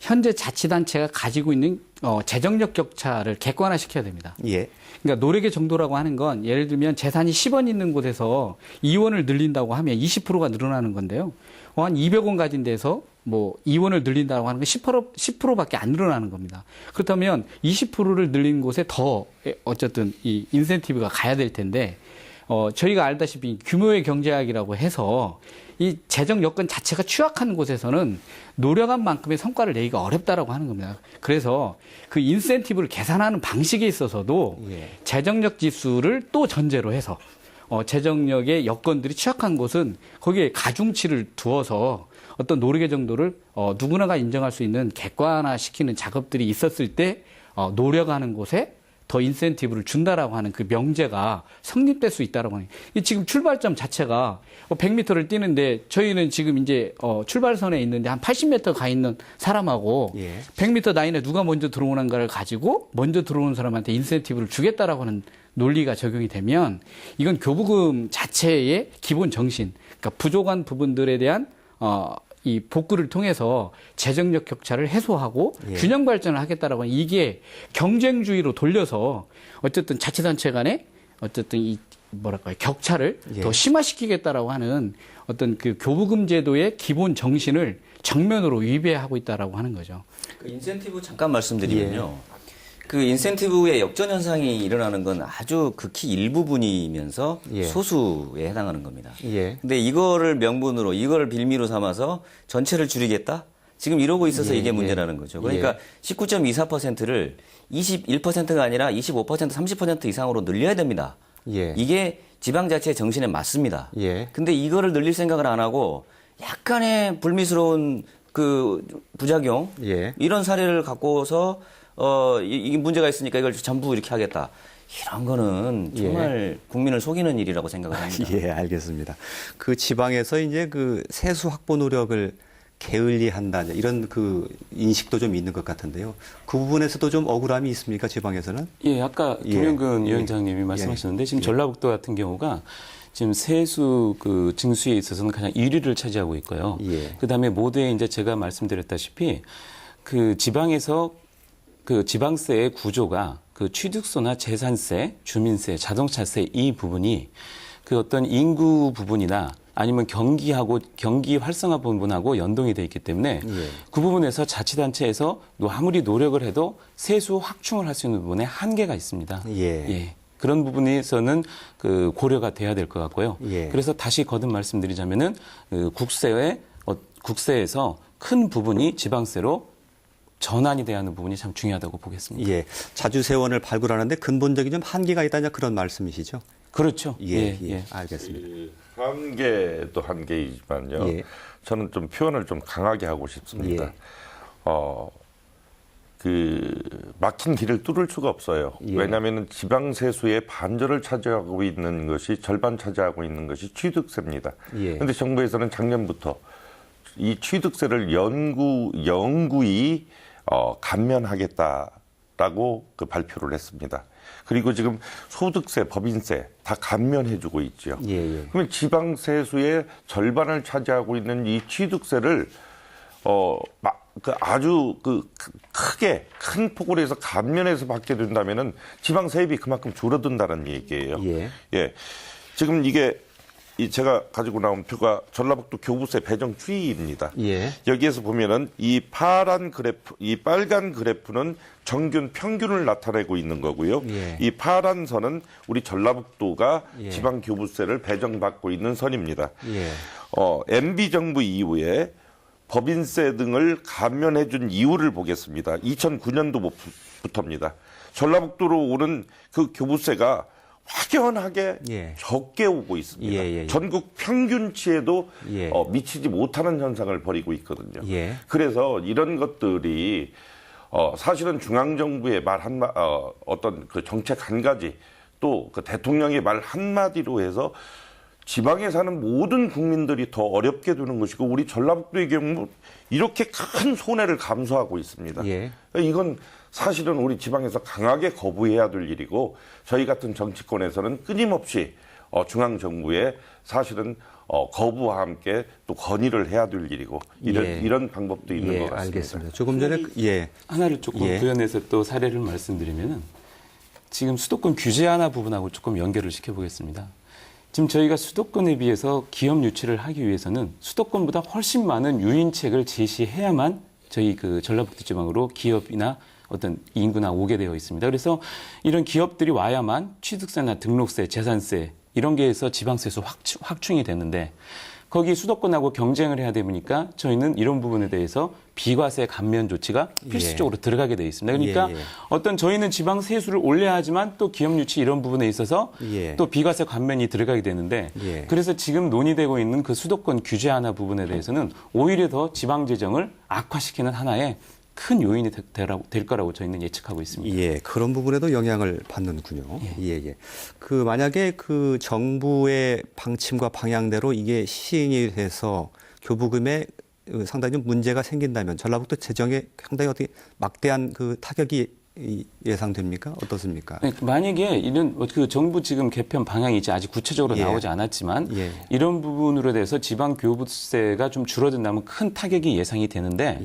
현재 자치단체가 가지고 있는 재정력 격차를 객관화시켜야 됩니다. 예. 그러니까 노력의 정도라고 하는 건 예를 들면 재산이 10원 있는 곳에서 2원을 늘린다고 하면 20%가 늘어나는 건데요. 한 200원 가진 데서 뭐 2원을 늘린다고 하는 건 10%밖에 안 늘어나는 겁니다. 그렇다면 20%를 늘린 곳에 더 어쨌든 이 인센티브가 가야 될 텐데 저희가 알다시피 규모의 경제학이라고 해서 이 재정 여건 자체가 취약한 곳에서는 노력한 만큼의 성과를 내기가 어렵다라고 하는 겁니다. 그래서 그 인센티브를 계산하는 방식에 있어서도 재정력 지수를 또 전제로 해서 재정력의 여건들이 취약한 곳은 거기에 가중치를 두어서 어떤 노력의 정도를 누구나가 인정할 수 있는 객관화시키는 작업들이 있었을 때 노력하는 곳에 더 인센티브를 준다라고 하는 그 명제가 성립될 수 있다라고 하는. 지금 출발점 자체가 100m를 뛰는데 저희는 지금 이제 출발선에 있는데 한 80m 가 있는 사람하고 100m 라인에 누가 먼저 들어오는가를 가지고 먼저 들어오는 사람한테 인센티브를 주겠다라고 하는 논리가 적용이 되면 이건 교부금 자체의 기본 정신, 그러니까 부족한 부분들에 대한 이 복구를 통해서 재정력 격차를 해소하고 균형 발전을 하겠다라고 하는 이게 경쟁주의로 돌려서 어쨌든 자치단체 간에 어쨌든 이 뭐랄까요 격차를 더 심화시키겠다라고 하는 어떤 그 교부금 제도의 기본 정신을 정면으로 위배하고 있다라고 하는 거죠. 그 인센티브 잠깐 말씀드리면요. 그 인센티브의 역전 현상이 일어나는 건 아주 극히 일부분이면서 소수에 해당하는 겁니다. 근데 이거를 명분으로 이걸 빌미로 삼아서 전체를 줄이겠다? 지금 이러고 있어서 이게 문제라는 거죠. 그러니까 19.24%를 21%가 아니라 25%, 30% 이상으로 늘려야 됩니다. 이게 지방자치의 정신에 맞습니다. 근데 이거를 늘릴 생각을 안 하고 약간의 불미스러운 그 부작용 이런 사례를 갖고서 이게 문제가 있으니까 이걸 전부 이렇게 하겠다. 이런 거는 정말 국민을 속이는 일이라고 생각을 합니다. 예, 알겠습니다. 그 지방에서 이제 그 세수 확보 노력을 게을리한다 이런 그 인식도 좀 있는 것 같은데요. 그 부분에서도 좀 억울함이 있습니까, 지방에서는? 예, 아까 김영근 위원장님이 말씀하셨는데 지금 전라북도 같은 경우가 지금 세수 그 징수에 있어서는 가장 1위를 차지하고 있고요. 그다음에 모두에 이제 제가 말씀드렸다시피 그 지방에서 그 지방세의 구조가 그 취득세나 재산세, 주민세, 자동차세 이 부분이 그 어떤 인구 부분이나 아니면 경기 활성화 부분하고 연동이 돼 있기 때문에 그 부분에서 자치단체에서 아무리 노력을 해도 세수 확충을 할 수 있는 부분에 한계가 있습니다. 그런 부분에서는 그 고려가 돼야 될 것 같고요. 그래서 다시 거듭 말씀드리자면은 그 국세에서 큰 부분이 지방세로 전환이 돼야 하는 부분이 참 중요하다고 보겠습니다. 자주세원을 발굴하는데 근본적인 좀 한계가 있다냐 그런 말씀이시죠? 그렇죠. 알겠습니다. 한계도 한계이지만요. 저는 좀 표현을 좀 강하게 하고 싶습니다. 그 막힌 길을 뚫을 수가 없어요. 왜냐하면 지방 세수의 반절을 차지하고 있는 것이 절반 차지하고 있는 것이 취득세입니다. 그런데 정부에서는 작년부터 이 취득세를 영구히 감면하겠다라고 그 발표를 했습니다. 그리고 지금 소득세, 법인세 다 감면해주고 있죠. 그러면 지방 세수의 절반을 차지하고 있는 이 취득세를 아주 크게 큰 폭으로 해서 감면해서 받게 된다면은 지방 세입이 그만큼 줄어든다는 얘기예요. 지금 이게 제가 가지고 나온 표가 전라북도 교부세 배정 추이입니다. 여기에서 보면은 이 빨간 그래프는 평균을 나타내고 있는 거고요. 이 파란 선은 우리 전라북도가 지방 교부세를 배정받고 있는 선입니다. MB 정부 이후에 법인세 등을 감면해준 이유를 보겠습니다. 2009년도부터입니다. 전라북도로 오는 그 교부세가 확연하게 적게 오고 있습니다. 전국 평균치에도 미치지 못하는 현상을 벌이고 있거든요. 그래서 이런 것들이 사실은 중앙정부의 말 어떤 그 정책 한 가지 또 그 대통령의 말 한마디로 해서 지방에 사는 모든 국민들이 더 어렵게 되는 것이고 우리 전라북도의 경우 이렇게 큰 손해를 감수하고 있습니다. 이건 사실은 우리 지방에서 강하게 거부해야 될 일이고 저희 같은 정치권에서는 끊임없이 중앙정부에 사실은 거부와 함께 또 건의를 해야 될 일이고 이런 방법도 있는 것 같습니다. 알겠습니다. 조금 전에 하나를 조금 구현해서 또 사례를 말씀드리면은 지금 수도권 규제 하나 부분하고 조금 연결을 시켜보겠습니다. 지금 저희가 수도권에 비해서 기업 유치를 하기 위해서는 수도권보다 훨씬 많은 유인책을 제시해야만 저희 그 전라북도 지방으로 기업이나 어떤 인구나 오게 되어 있습니다. 그래서 이런 기업들이 와야만 취득세나 등록세, 재산세 이런 게에서 지방세에서 확충이 되는데 거기 수도권하고 경쟁을 해야 되니까 저희는 이런 부분에 대해서 비과세 감면 조치가 필수적으로 들어가게 되어 있습니다. 그러니까 어떤 저희는 지방 세수를 올려야 하지만 또 기업 유치 이런 부분에 있어서 또 비과세 감면이 들어가게 되는데 그래서 지금 논의되고 있는 그 수도권 규제 하나 부분에 대해서는 오히려 더 지방 재정을 악화시키는 하나의 큰 요인이 될 거라고 저희는 예측하고 있습니다. 예, 그런 부분에도 영향을 받는군요. 예. 그 만약에 그 정부의 방침과 방향대로 이게 시행이 돼서 교부금에 상당히 좀 문제가 생긴다면 전라북도 재정에 상당히 어떻게 막대한 그 타격이 예상됩니까? 어떻습니까? 네, 만약에 이런 그 정부 지금 개편 방향이 이제 아직 구체적으로 나오지 않았지만 이런 부분으로 돼서 지방 교부세가 좀 줄어든다면 큰 타격이 예상이 되는데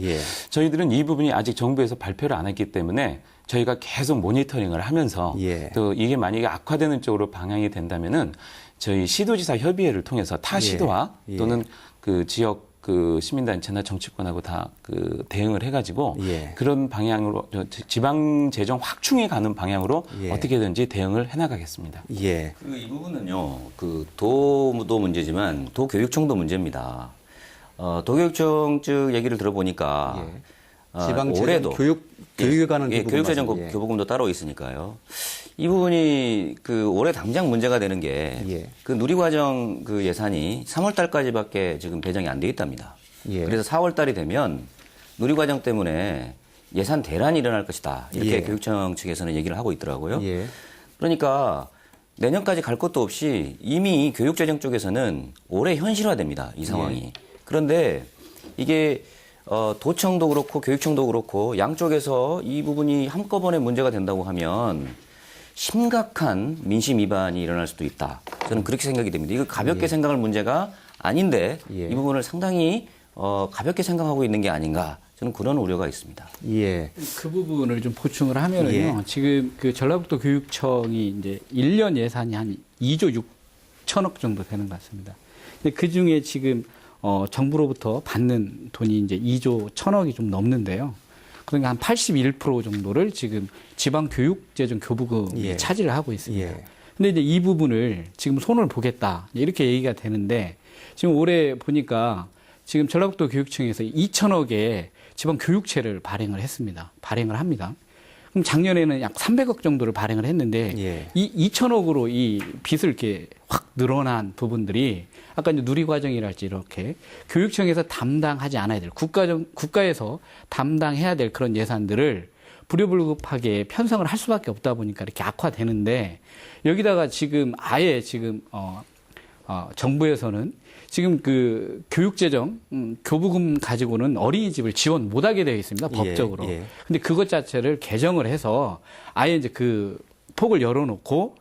저희들은 이 부분이 아직 정부에서 발표를 안 했기 때문에 저희가 계속 모니터링을 하면서 또 이게 만약에 악화되는 쪽으로 방향이 된다면은 저희 시도지사 협의회를 통해서 타 시도와 또는 그 지역 그 시민단체나 정치권하고 다 그 대응을 해가지고 그런 방향으로 지방 재정 확충에 가는 방향으로 어떻게든지 대응을 해나가겠습니다. 이 부분은요, 그 도도 문제지만 도교육청도 문제입니다. 도교육청 쪽 얘기를 들어보니까 지방 재정 올해도 교육에 관한 교육재정 교부금도 따로 있으니까요. 이 부분이 그 올해 당장 문제가 되는 게 그 누리과정 그 예산이 3월 달까지밖에 지금 배정이 안 돼 있답니다. 그래서 4월 달이 되면 누리과정 때문에 예산 대란이 일어날 것이다. 이렇게 교육청 측에서는 얘기를 하고 있더라고요. 그러니까 내년까지 갈 것도 없이 이미 교육재정 쪽에서는 올해 현실화됩니다. 이 상황이. 그런데 이게 도청도 그렇고 교육청도 그렇고 양쪽에서 이 부분이 한꺼번에 문제가 된다고 하면 심각한 민심 위반이 일어날 수도 있다. 저는 그렇게 생각이 됩니다. 이거 가볍게 생각할 문제가 아닌데 이 부분을 상당히 가볍게 생각하고 있는 게 아닌가. 저는 그런 우려가 있습니다. 그 부분을 좀 보충을 하면은요. 지금 그 전라북도 교육청이 이제 1년 예산이 한 2조 6천억 정도 되는 것 같습니다. 근데 그 중에 지금 정부로부터 받는 돈이 이제 2조 1천억이 좀 넘는데요. 그러니까 한 81% 정도를 지금 지방교육재정 교부금이 차지를 하고 있습니다. 근데 이제 이 부분을 지금 손을 보겠다 이렇게 얘기가 되는데 지금 올해 보니까 지금 전라북도 교육청에서 2천억의 지방교육채를 발행을 합니다. 그럼 작년에는 약 300억 정도를 발행을 했는데 이 2천억으로 이 빚을 이렇게 확 늘어난 부분들이 아까 이제 누리과정이랄지 이렇게 교육청에서 담당하지 않아야 될 국가에서 담당해야 될 그런 예산들을 불효불급하게 편성을 할 수밖에 없다 보니까 이렇게 악화되는데 여기다가 지금 아예 지금 정부에서는 지금 그 교육재정 교부금 가지고는 어린이집을 지원 못하게 되어 있습니다. 법적으로. 근데 그것 자체를 개정을 해서 아예 이제 그 폭을 열어놓고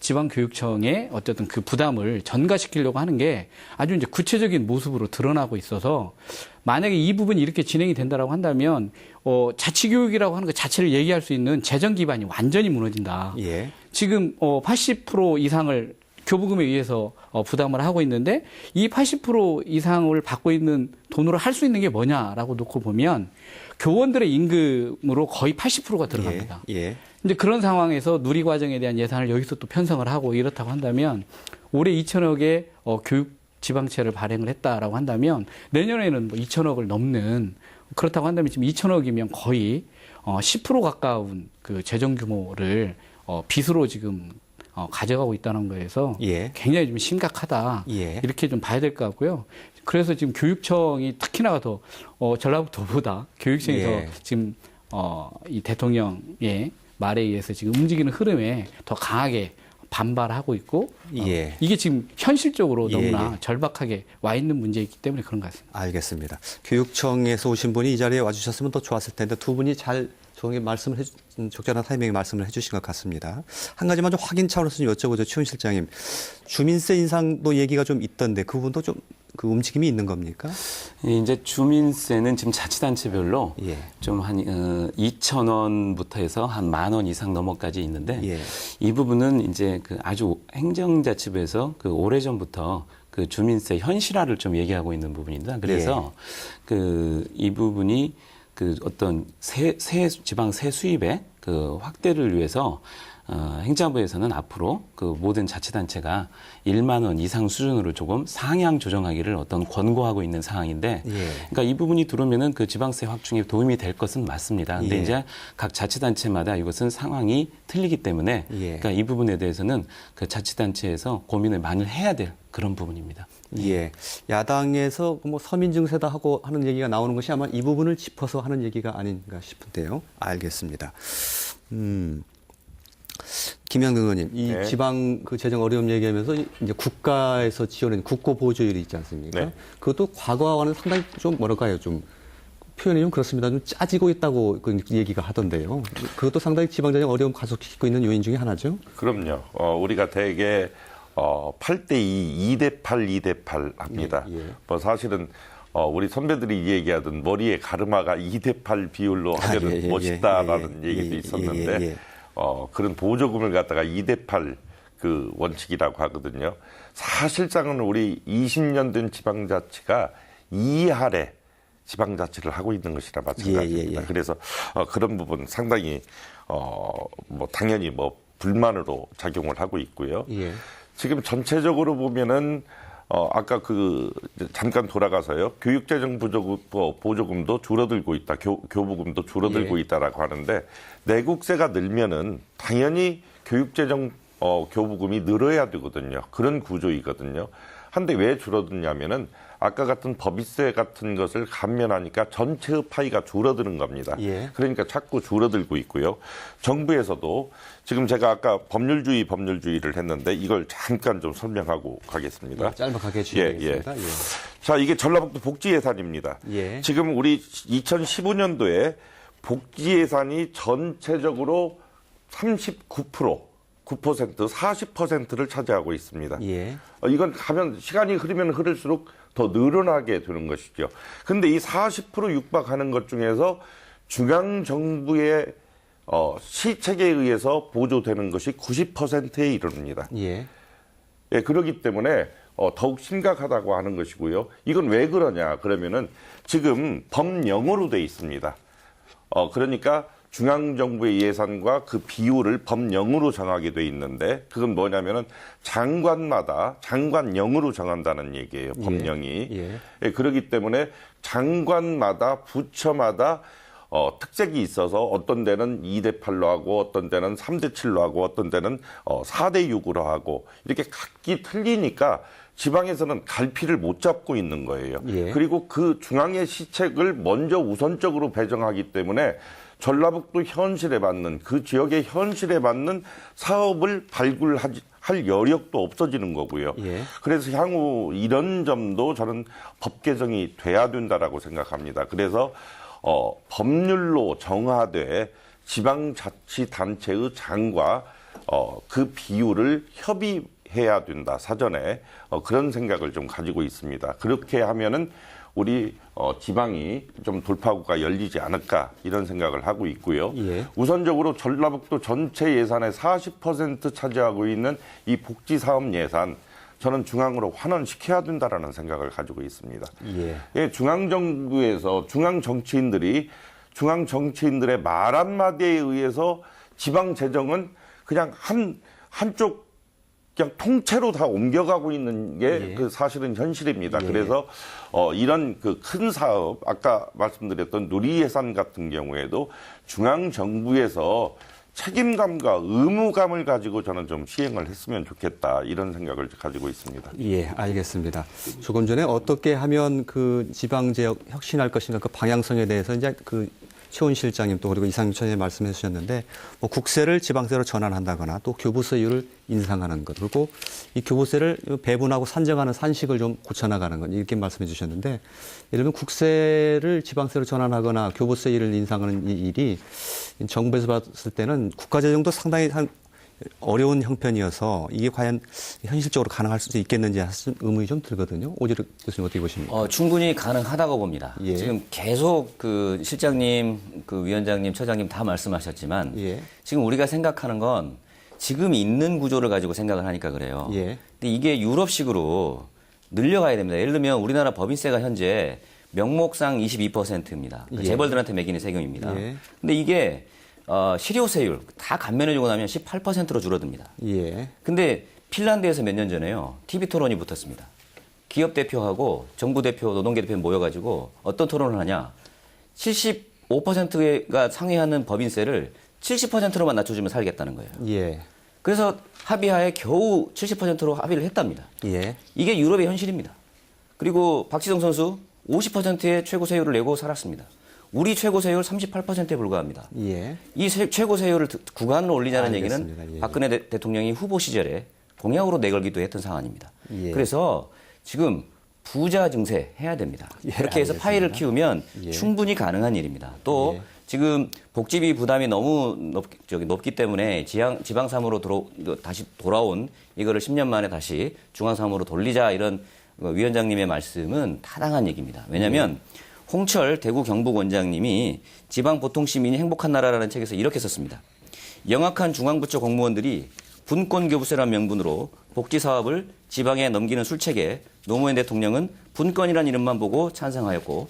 지방교육청의 어쨌든 그 부담을 전가시키려고 하는 게 아주 이제 구체적인 모습으로 드러나고 있어서 만약에 이 부분이 이렇게 진행이 된다라고 한다면 자치교육이라고 하는 것 자체를 얘기할 수 있는 재정 기반이 완전히 무너진다. 지금 80% 이상을 교부금에 의해서 부담을 하고 있는데 이 80% 이상을 받고 있는 돈으로 할 수 있는 게 뭐냐라고 놓고 보면 교원들의 임금으로 거의 80%가 들어갑니다. 이제 그런 상황에서 누리과정에 대한 예산을 여기서 또 편성을 하고 이렇다고 한다면 올해 2천억의 교육 지방채를 발행을 했다라고 한다면 내년에는 뭐 2천억을 넘는 그렇다고 한다면 지금 2천억이면 거의 10% 가까운 그 재정 규모를 빚으로 지금 가져가고 있다는 거에서 굉장히 좀 심각하다 이렇게 좀 봐야 될 것 같고요. 그래서 지금 교육청이 특히나 더 전라북도보다 교육청에서 지금 이 대통령의 말에 의해서 지금 움직이는 흐름에 더 강하게 반발하고 있고 이게 지금 현실적으로 너무나 절박하게 와 있는 문제이기 때문에 그런 것 같습니다. 알겠습니다. 교육청에서 오신 분이 이 자리에 와주셨으면 더 좋았을 텐데 두 분이 잘 적절한 타이밍에 말씀을 해주신 것 같습니다. 한 가지만 좀 확인 차원에서 좀 여쭤보죠, 추훈 실장님. 주민세 인상도 얘기가 좀 있던데 그 부분도 좀 그 움직임이 있는 겁니까? 이제 주민세는 지금 자치단체별로 예. 좀 한 2,000원부터 해서 한 10,000원 이상 넘어까지 있는데 예. 이 부분은 이제 그 아주 행정자치부에서 그 오래전부터 그 주민세 현실화를 좀 얘기하고 있는 부분입니다. 그래서 그 이 부분이 그 어떤 지방 세 수입의 그 확대를 위해서 행정부에서는 앞으로 그 모든 자치단체가 1만 원 이상 수준으로 조금 상향 조정하기를 어떤 권고하고 있는 상황인데, 예. 그러니까 이 부분이 들어오면은 그 지방세 확충에 도움이 될 것은 맞습니다. 근데 예. 이제 각 자치단체마다 이것은 상황이 틀리기 때문에, 예. 그러니까 이 부분에 대해서는 그 자치단체에서 고민을 많이 해야 될 그런 부분입니다. 예. 야당에서 뭐 서민증세다 하고 하는 얘기가 나오는 것이 아마 이 부분을 짚어서 하는 얘기가 아닌가 싶은데요. 알겠습니다. 김양근 의원님, 이 네. 지방 그 재정 어려움 얘기하면서 이제 국가에서 지원하는 국고 보조율이 있지 않습니까? 네. 그것도 과거와는 상당히 좀 뭐랄까요, 좀 표현이 좀 그렇습니다. 좀 짜지고 있다고 그 얘기가 하던데요. 그것도 상당히 지방 재정 어려움 가속시키고 있는 요인 중에 하나죠. 그럼요. 우리가 대개 8대2, 2대8, 2대8 합니다. 예, 예. 뭐 사실은 우리 선배들이 얘기하던 머리에 가르마가 2대8 비율로 하면 예, 예, 멋있다라는 예, 예, 얘기도 예, 있었는데 예, 예. 그런 보조금을 갖다가 2대8 그 원칙이라고 하거든요. 사실상은 우리 20년 된 지방자치가 2할에 지방자치를 하고 있는 것이나 마찬가지입니다. 예, 예. 그래서 그런 부분 상당히 뭐 당연히 뭐 불만으로 작용을 하고 있고요. 예. 지금 전체적으로 보면은 아까 잠깐 돌아가서요. 교육재정 보조금도 줄어들고 있다. 교부금도 줄어들고 예. 있다라고 하는데 내국세가 늘면은 당연히 교육재정 교부금이 늘어야 되거든요. 그런 구조이거든요. 한데 왜 줄어드냐면은 아까 같은 법인세 같은 것을 감면하니까 전체의 파이가 줄어드는 겁니다. 예. 그러니까 자꾸 줄어들고 있고요. 정부에서도 지금 제가 아까 법률주의를 했는데 이걸 잠깐 좀 설명하고 가겠습니다. 짧게 해주시면 되겠습니다. 예. 자, 이게 전라북도 복지 예산입니다. 예. 지금 우리 2015년도에 복지 예산이 전체적으로 39%, 40%를 차지하고 있습니다. 예. 이건 시간이 흐르면 흐를수록 더 늘어나게 되는 것이죠. 근데 이 40% 육박하는 것 중에서 중앙정부의 시책에 의해서 보조되는 것이 90%에 이릅니다. 예. 예, 그렇기 때문에 더욱 심각하다고 하는 것이고요. 이건 왜 그러냐 그러면은 지금 법령으로 돼 있습니다. 그러니까 중앙정부의 예산과 그 비율을 법령으로 정하게 돼 있는데 그건 뭐냐면은 장관령으로 정한다는 얘기예요. 법령이. 예. 예, 그렇기 때문에 장관마다 부처마다 특색이 있어서 어떤 데는 2대8로 하고 어떤 데는 3대7로 하고 어떤 데는 4대6으로 하고 이렇게 각기 틀리니까 지방에서는 갈피를 못 잡고 있는 거예요. 예. 그리고 그 중앙의 시책을 먼저 우선적으로 배정하기 때문에 전라북도 현실에 맞는 그 지역의 현실에 맞는 사업을 발굴할 여력도 없어지는 거고요. 예. 그래서 향후 이런 점도 저는 법 개정이 돼야 된다라고 생각합니다. 그래서 법률로 정하되 지방자치단체의 장과 그 비율을 협의해야 된다. 사전에 그런 생각을 좀 가지고 있습니다. 그렇게 하면은 우리 지방이 좀 돌파구가 열리지 않을까 이런 생각을 하고 있고요. 예. 우선적으로 전라북도 전체 예산의 40% 차지하고 있는 이 복지사업 예산 저는 중앙으로 환원시켜야 된다라는 생각을 가지고 있습니다. 예. 예, 중앙정부에서 중앙 정치인들의 말 한마디에 의해서 지방 재정은 그냥 한쪽 그냥 통째로 다 옮겨가고 있는 게 그 사실은 현실입니다. 예. 그래서 이런 그 큰 사업 아까 말씀드렸던 누리예산 같은 경우에도 중앙 정부에서 책임감과 의무감을 가지고 저는 좀 시행을 했으면 좋겠다 이런 생각을 가지고 있습니다. 예, 알겠습니다. 조금 전에 어떻게 하면 그 지방 지역 혁신할 것인가 그 방향성에 대해서 이제 그 최훈 실장님 또 그리고 이상민 처장님 말씀해 주셨는데 뭐 국세를 지방세로 전환한다거나 또 교부세율을 인상하는 것 그리고 이 교부세를 배분하고 산정하는 산식을 좀 고쳐나가는 것 이렇게 말씀해 주셨는데 예를 들면 국세를 지방세로 전환하거나 교부세율을 인상하는 이 일이 정부에서 봤을 때는 국가재정도 상당히 어려운 형편이어서 이게 과연 현실적으로 가능할 수도 있겠는지 하는 의문이 좀 들거든요. 오지랖 교수님 어떻게 보십니까? 충분히 가능하다고 봅니다. 예. 지금 계속 그 실장님, 그 위원장님, 처장님 다 말씀하셨지만 예. 지금 우리가 생각하는 건 지금 있는 구조를 가지고 생각을 하니까 그래요. 예. 근데 이게 유럽식으로 늘려가야 됩니다. 예를 들면 우리나라 법인세가 현재 명목상 22%입니다. 예. 재벌들한테 매기는 세금입니다. 예. 근데 이게 실효세율 다 감면해주고 나면 18%로 줄어듭니다. 예. 근데 핀란드에서 몇 년 전에요. TV 토론이 붙었습니다. 기업 대표하고 정부 대표, 노동계 대표 모여가지고 어떤 토론을 하냐. 75%가 상회하는 법인세를 70%로만 낮춰주면 살겠다는 거예요. 예. 그래서 합의하에 겨우 70%로 합의를 했답니다. 예. 이게 유럽의 현실입니다. 그리고 박지성 선수 50%의 최고세율을 내고 살았습니다. 우리 최고세율 38%에 불과합니다. 예. 이 최고세율을 구간을 올리자는 알겠습니다. 얘기는 예. 박근혜 대통령이 후보 시절에 공약으로 내걸기도 했던 사안입니다. 예. 그래서 지금 부자 증세 해야 됩니다. 예, 그렇게 해서 알겠습니다. 파이를 키우면 예. 충분히 가능한 일입니다. 또 예. 지금 복지비 부담이 너무 높기 때문에 지방 3으로 다시 돌아온 이거를 10년 만에 다시 중앙 3으로 돌리자 이런 위원장님의 말씀은 타당한 얘기입니다. 왜냐하면 홍철 대구 경북 원장님이 지방 보통 시민이 행복한 나라라는 책에서 이렇게 썼습니다. 영악한 중앙부처 공무원들이 분권 교부세라는 명분으로 복지 사업을 지방에 넘기는 술책에 노무현 대통령은 분권이라는 이름만 보고 찬성하였고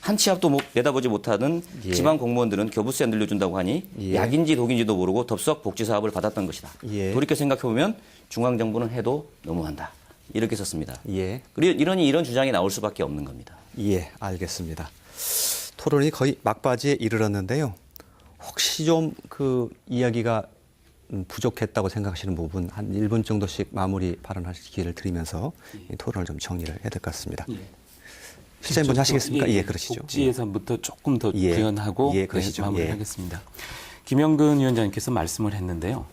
한 치 앞도 내다보지 못하는 예. 지방 공무원들은 교부세 늘려준다고 하니 예. 약인지 독인지도 모르고 덥석 복지 사업을 받았던 것이다. 예. 돌이켜 생각해보면 중앙정부는 해도 너무한다. 이렇게 썼습니다. 예. 그리고 이런 주장이 나올 수밖에 없는 겁니다. 예, 알겠습니다. 토론이 거의 막바지에 이르렀는데요. 혹시 좀 그 이야기가 부족했다고 생각하시는 부분 한 1분 정도씩 마무리 발언하실 기회를 드리면서 이 토론을 좀 정리를 해야 될 것 같습니다. 실장님 먼저 하시겠습니까? 예, 그러시죠. 복지 예산부터 조금 더 예. 구현하고 예, 그러시죠. 마무리하겠습니다. 김영근 위원장님께서 말씀을 했는데요.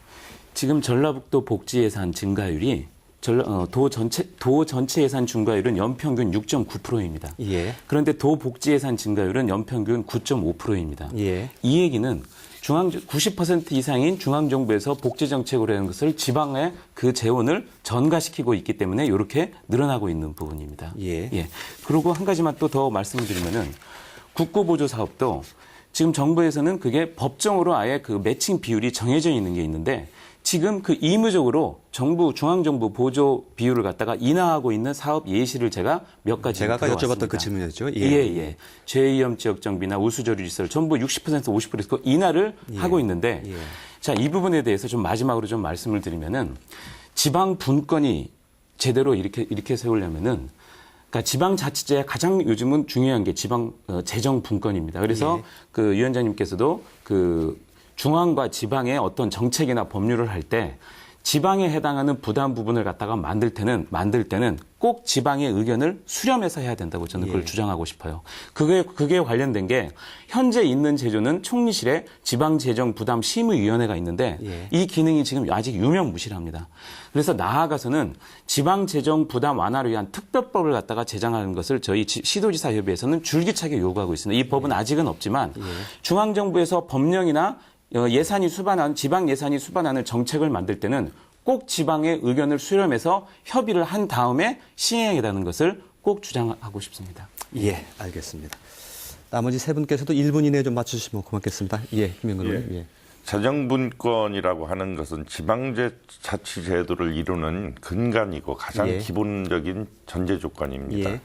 지금 전라북도 복지 예산 증가율이 도 전체 예산 증가율은 연평균 6.9%입니다. 예. 그런데 도 복지 예산 증가율은 연평균 9.5%입니다. 예. 이 얘기는 90% 이상인 중앙정부에서 복지정책으로 하는 것을 지방의 그 재원을 전가시키고 있기 때문에 이렇게 늘어나고 있는 부분입니다. 예. 그리고 한 가지만 또 더 말씀을 드리면은 국고보조 사업도 지금 정부에서는 그게 법정으로 아예 그 매칭 비율이 정해져 있는 게 있는데 지금 그 의무적으로 중앙정부 보조 비율을 갖다가 인하하고 있는 사업 예시를 제가 몇 가지 제가 아까 들어왔습니다. 여쭤봤던 그 질문이었죠. 예. 죄위험 지역 정비나 우수저류 시설 전부 60% 50% 인하를 하고 있는데 예. 자, 이 부분에 대해서 좀 마지막으로 좀 말씀을 드리면은 지방 분권이 제대로 이렇게 세우려면은 그러니까 지방자치제의 가장 요즘은 중요한 게 지방 재정 분권입니다. 그래서 그 위원장님께서도 그 중앙과 지방의 어떤 정책이나 법률을 할 때 지방에 해당하는 부담 부분을 갖다가 만들 때는 꼭 지방의 의견을 수렴해서 해야 된다고 저는 그걸 주장하고 싶어요. 그게 관련된 게 현재 있는 제도는 총리실에 지방재정부담심의위원회가 있는데 이 기능이 지금 아직 유명무실합니다. 그래서 나아가서는 지방재정부담 완화를 위한 특별법을 갖다가 제정하는 것을 저희 시도지사협의회에서는 줄기차게 요구하고 있습니다. 이 법은 아직은 없지만 중앙정부에서 법령이나 지방 예산이 수반하는 정책을 만들 때는 꼭 지방의 의견을 수렴해서 협의를 한 다음에 시행해야 되는 것을 꼭 주장하고 싶습니다. 예, 알겠습니다. 나머지 세 분께서도 1분 이내에 좀 맞춰주시면 고맙겠습니다. 예, 김영근 의원님. 예. 재정분권이라고 하는 것은 지방자치제도를 이루는 근간이고 가장 기본적인 전제 조건입니다. 예.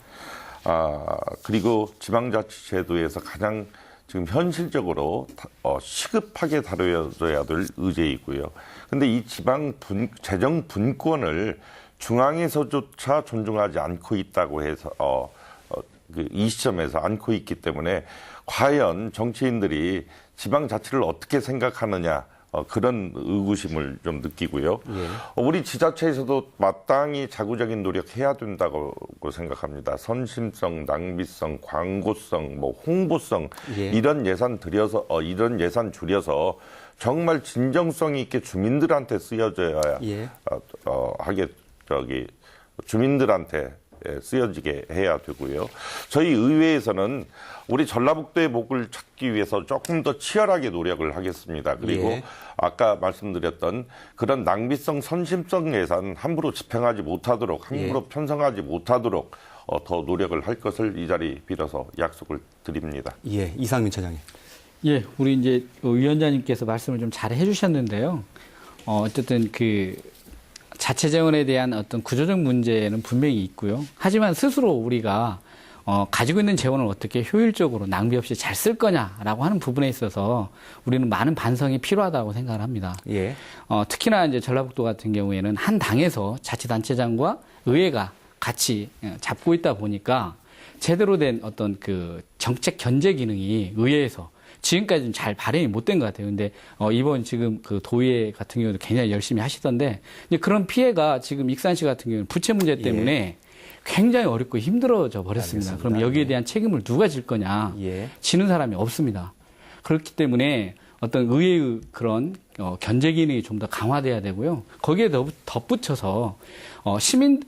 그리고 지방자치제도에서 가장 지금 현실적으로 시급하게 다뤄져야 될 의제이고요. 그런데 이 재정 분권을 중앙에서조차 존중하지 않고 있다고 해서 이 시점에서 않고 있기 때문에 과연 정치인들이 지방자치를 어떻게 생각하느냐 그런 의구심을 좀 느끼고요. 예. 우리 지자체에서도 마땅히 자구적인 노력해야 된다고 생각합니다. 선심성, 낭비성, 광고성, 뭐 홍보성 예. 이런 예산 들여서 이런 예산 줄여서 정말 진정성 있게 주민들한테 쓰여져야 예. 주민들한테 쓰여지게 해야 되고요. 저희 의회에서는 우리 전라북도의 목을 찾기 위해서 조금 더 치열하게 노력을 하겠습니다. 그리고 예. 아까 말씀드렸던 그런 낭비성, 선심성 예산 함부로 집행하지 못하도록, 함부로 편성하지 못하도록 더 노력을 할 것을 이 자리 빌어서 약속을 드립니다. 예, 이상민 차장님. 예, 우리 이제 위원장님께서 말씀을 좀 잘 해주셨는데요. 어쨌든 그 자체 재원에 대한 어떤 구조적 문제는 분명히 있고요. 하지만 스스로 우리가 가지고 있는 재원을 어떻게 효율적으로 낭비 없이 잘 쓸 거냐라고 하는 부분에 있어서 우리는 많은 반성이 필요하다고 생각을 합니다. 예. 특히나 이제 전라북도 같은 경우에는 한 당에서 자치단체장과 의회가 같이 잡고 있다 보니까 제대로 된 어떤 그 정책 견제 기능이 의회에서 지금까지는 잘 발현이 못 된 것 같아요. 근데 이번 지금 그 도의회 같은 경우도 굉장히 열심히 하시던데 이제 그런 피해가 지금 익산시 같은 경우는 부채 문제 때문에 굉장히 어렵고 힘들어져 버렸습니다. 알겠습니다. 그럼 여기에 대한 책임을 누가 질 거냐? 예. 지는 사람이 없습니다. 그렇기 때문에 어떤 의회의 그런 견제 기능이 좀 더 강화돼야 되고요. 거기에 덧붙여서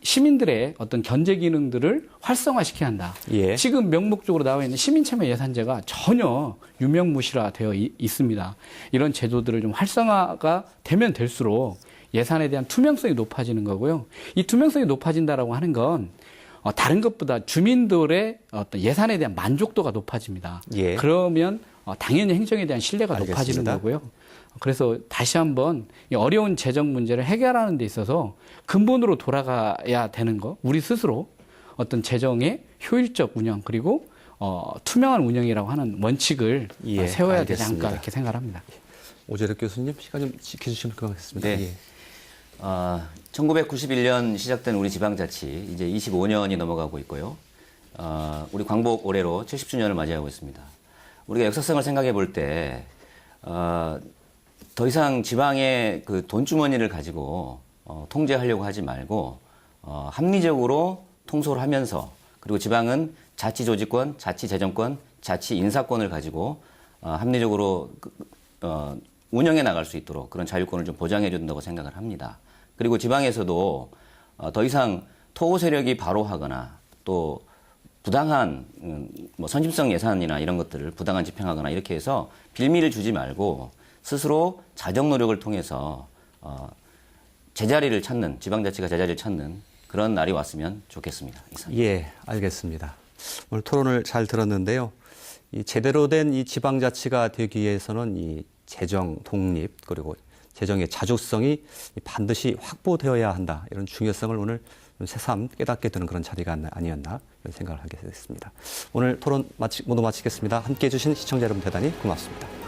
시민들의 어떤 견제 기능들을 활성화시켜야 한다. 예. 지금 명목적으로 나와 있는 시민참여 예산제가 전혀 유명무실화되어 있습니다. 이런 제도들을 좀 활성화가 되면 될수록 예산에 대한 투명성이 높아지는 거고요. 이 투명성이 높아진다라고 하는 건 다른 것보다 주민들의 어떤 예산에 대한 만족도가 높아집니다. 예. 그러면 당연히 행정에 대한 신뢰가 알겠습니다. 높아지는 거고요. 그래서 다시 한번 이 어려운 재정 문제를 해결하는 데 있어서 근본으로 돌아가야 되는 거, 우리 스스로 어떤 재정의 효율적 운영 그리고 투명한 운영이라고 하는 원칙을 예, 세워야 되지 알겠습니다. 않을까 이렇게 생각합니다. 오재력 교수님 시간 좀 지켜주시면 고맙겠습니다. 네. 예. 1991년 시작된 우리 지방자치 이제 25년이 넘어가고 있고요. 우리 광복 올해로 70주년을 맞이하고 있습니다. 우리가 역사성을 생각해 볼 때 더 이상 지방의 그 돈주머니를 가지고 통제하려고 하지 말고 합리적으로 통솔을 하면서 그리고 지방은 자치조직권, 자치재정권, 자치인사권을 가지고 합리적으로 운영해 나갈 수 있도록 그런 자율권을 좀 보장해 준다고 생각을 합니다. 그리고 지방에서도 더 이상 토호 세력이 바로하거나 또 부당한 뭐 선심성 예산이나 이런 것들을 부당한 집행하거나 이렇게 해서 빌미를 주지 말고 스스로 자정 노력을 통해서 제자리를 찾는 지방자치가 제자리를 찾는 그런 날이 왔으면 좋겠습니다. 이상. 예, 알겠습니다. 오늘 토론을 잘 들었는데요. 이 제대로 된 이 지방자치가 되기 위해서는 이 재정 독립 그리고 재정의 자주성이 반드시 확보되어야 한다. 이런 중요성을 오늘 새삼 깨닫게 되는 그런 자리가 아니었나 이런 생각을 하게 됐습니다. 오늘 토론 모두 마치겠습니다. 함께해 주신 시청자 여러분 대단히 고맙습니다.